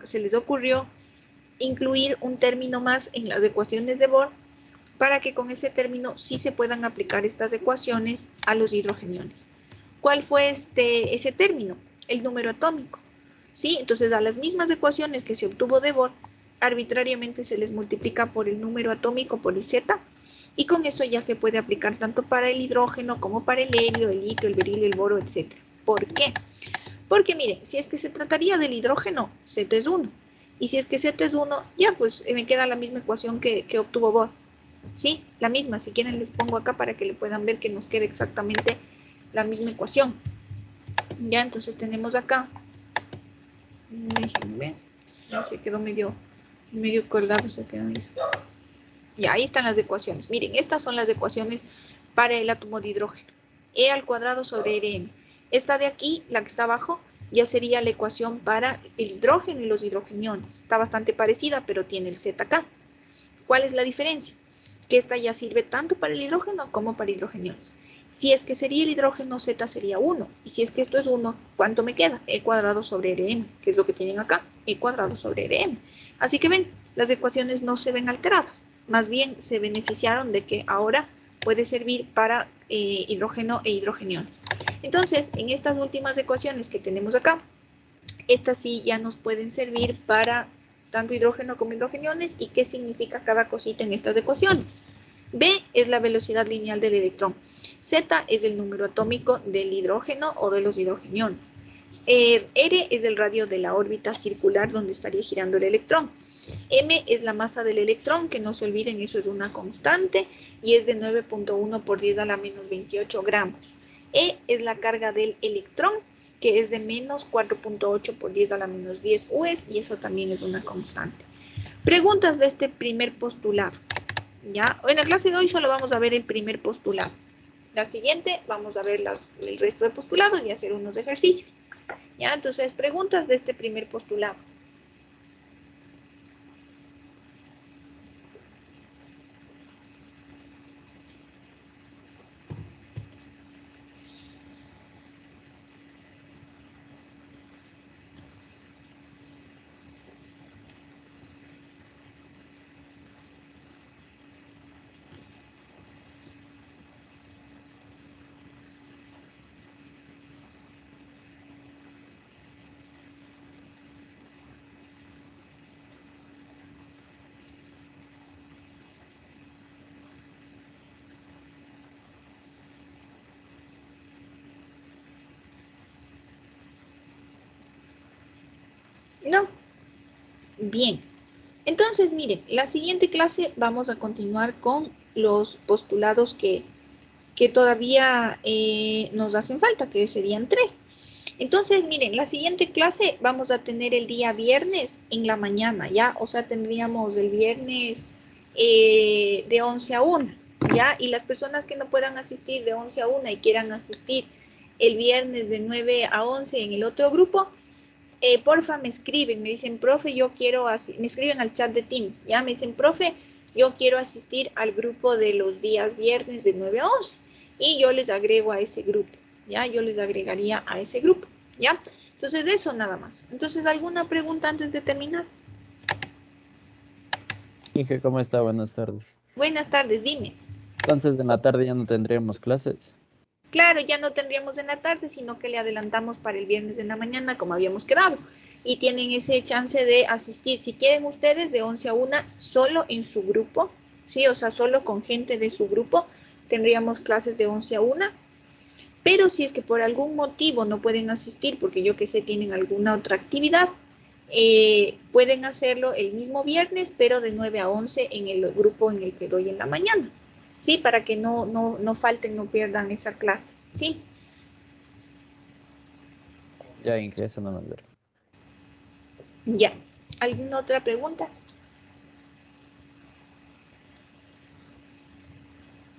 se les ocurrió incluir un término más en las ecuaciones de Bohr para que con ese término sí se puedan aplicar estas ecuaciones a los hidrogeniones. ¿Cuál fue ese término? El número atómico. ¿Sí? Entonces, a las mismas ecuaciones que se obtuvo de Bohr, arbitrariamente se les multiplica por el número atómico, por el Z, y con eso ya se puede aplicar tanto para el hidrógeno como para el helio, el litio, el berilio, el boro, etc. ¿Por qué? Porque miren, si es que se trataría del hidrógeno, Z es 1. Y si es que Z es 1, ya pues me queda la misma ecuación que obtuvo Bohr. ¿Sí? La misma. Si quieren les pongo acá para que le puedan ver que nos quede exactamente la misma ecuación. Ya, entonces tenemos acá. Déjenme ver. Ya se quedó medio colgado. Se quedó ahí. Ya, ahí están las ecuaciones. Miren, estas son las ecuaciones para el átomo de hidrógeno. E al cuadrado sobre Rn. Esta de aquí, la que está abajo, ya sería la ecuación para el hidrógeno y los hidrogeniones. Está bastante parecida, pero tiene el Z acá. ¿Cuál es la diferencia? Que esta ya sirve tanto para el hidrógeno como para hidrogeniones. Si es que sería el hidrógeno, Z sería 1. Y si es que esto es 1, ¿cuánto me queda? E cuadrado sobre Rm, que es lo que tienen acá. E cuadrado sobre Rm. Así que ven, las ecuaciones no se ven alteradas. Más bien se beneficiaron de que ahora puede servir para hidrógeno e hidrogeniones. Entonces, en estas últimas ecuaciones que tenemos acá, estas sí ya nos pueden servir para tanto hidrógeno como hidrogeniones. ¿Y qué significa cada cosita en estas ecuaciones? B es la velocidad lineal del electrón. Z es el número atómico del hidrógeno o de los hidrogeniones. R es el radio de la órbita circular donde estaría girando el electrón. M es la masa del electrón, que no se olviden, eso es una constante y es de 9.1 por 10 a la menos 28 gramos. E es la carga del electrón, que es de menos 4.8 por 10 a la menos 10 UES, y eso también es una constante. Preguntas de este primer postulado. ¿Ya? En la clase de hoy solo vamos a ver el primer postulado. La siguiente vamos a ver el resto de postulados y hacer unos ejercicios. ¿Ya? Entonces, preguntas de este primer postulado. No. Bien. Entonces, miren, la siguiente clase vamos a continuar con los postulados que todavía nos hacen falta, que serían 3. Entonces, miren, la siguiente clase vamos a tener el día viernes en la mañana, ¿ya? O sea, tendríamos el viernes de 11 a 1, ¿ya? Y las personas que no puedan asistir de 11 a 1 y quieran asistir el viernes de 9 a 11 en el otro grupo, porfa me escriben, me dicen, profe, yo quiero asistir, me escriben al chat de Teams, ¿ya? Me dicen, profe, yo quiero asistir al grupo de los días viernes de 9 a 11 y yo les agrego a ese grupo, ¿ya? Yo les agregaría a ese grupo, ¿ya? Entonces, eso nada más. Entonces, ¿alguna pregunta antes de terminar? Inge, ¿cómo está? Buenas tardes. Buenas tardes, dime. Entonces, en la tarde ya no tendríamos clases. Claro, ya no tendríamos en la tarde, sino que le adelantamos para el viernes en la mañana, como habíamos quedado. Y tienen ese chance de asistir, si quieren ustedes, de 11 a 1, solo en su grupo, ¿sí? O sea, solo con gente de su grupo, tendríamos clases de 11 a 1. Pero si es que por algún motivo no pueden asistir, porque yo que sé, tienen alguna otra actividad, pueden hacerlo el mismo viernes, pero de 9 a 11 en el grupo en el que doy en la mañana. ¿Sí? Para que no falten, no pierdan esa clase, ¿sí? Ya, Inge, eso no me olvidó. Ya. ¿Alguna otra pregunta?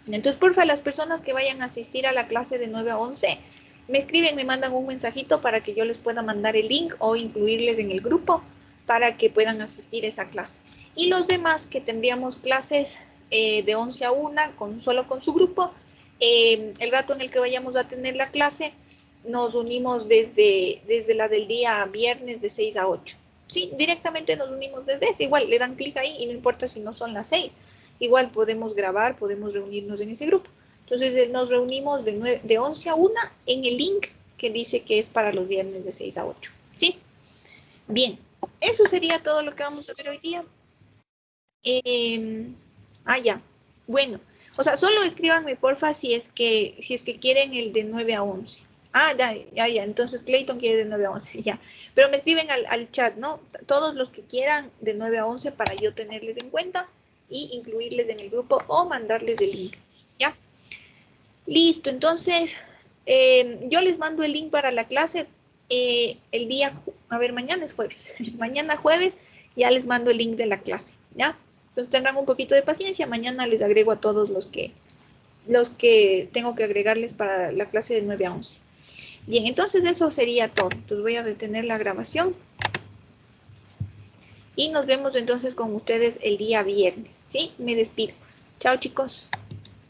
Entonces, porfa, las personas que vayan a asistir a la clase de 9 a 11, me escriben, me mandan un mensajito para que yo les pueda mandar el link o incluirles en el grupo para que puedan asistir a esa clase. Y los demás que tendríamos clases de 11 a 1, solo con su grupo, el rato en el que vayamos a tener la clase, nos unimos desde la del día viernes de 6 a 8. Sí, directamente nos unimos desde ese. Igual le dan clic ahí y no importa si no son las 6. Igual podemos grabar, podemos reunirnos en ese grupo. Entonces nos reunimos de 11 a 1 en el link que dice que es para los viernes de 6 a 8. ¿Sí? Bien, eso sería todo lo que vamos a ver hoy día. Ya. Bueno, o sea, solo escríbanme porfa si es que quieren el de 9 a 11. Ya. Entonces Clayton quiere de 9 a 11, ya. Pero me escriben al chat, ¿no? Todos los que quieran de 9 a 11 para yo tenerles en cuenta y incluirles en el grupo o mandarles el link, ¿ya? Listo, entonces yo les mando el link para la clase el día, mañana es jueves, mañana jueves ya les mando el link de la clase, ¿ya? Entonces tendrán un poquito de paciencia, mañana les agrego a todos los que tengo que agregarles para la clase de 9 a 11. Bien, entonces eso sería todo. Entonces voy a detener la grabación. Y nos vemos entonces con ustedes el día viernes, ¿sí? Me despido. Chao, chicos.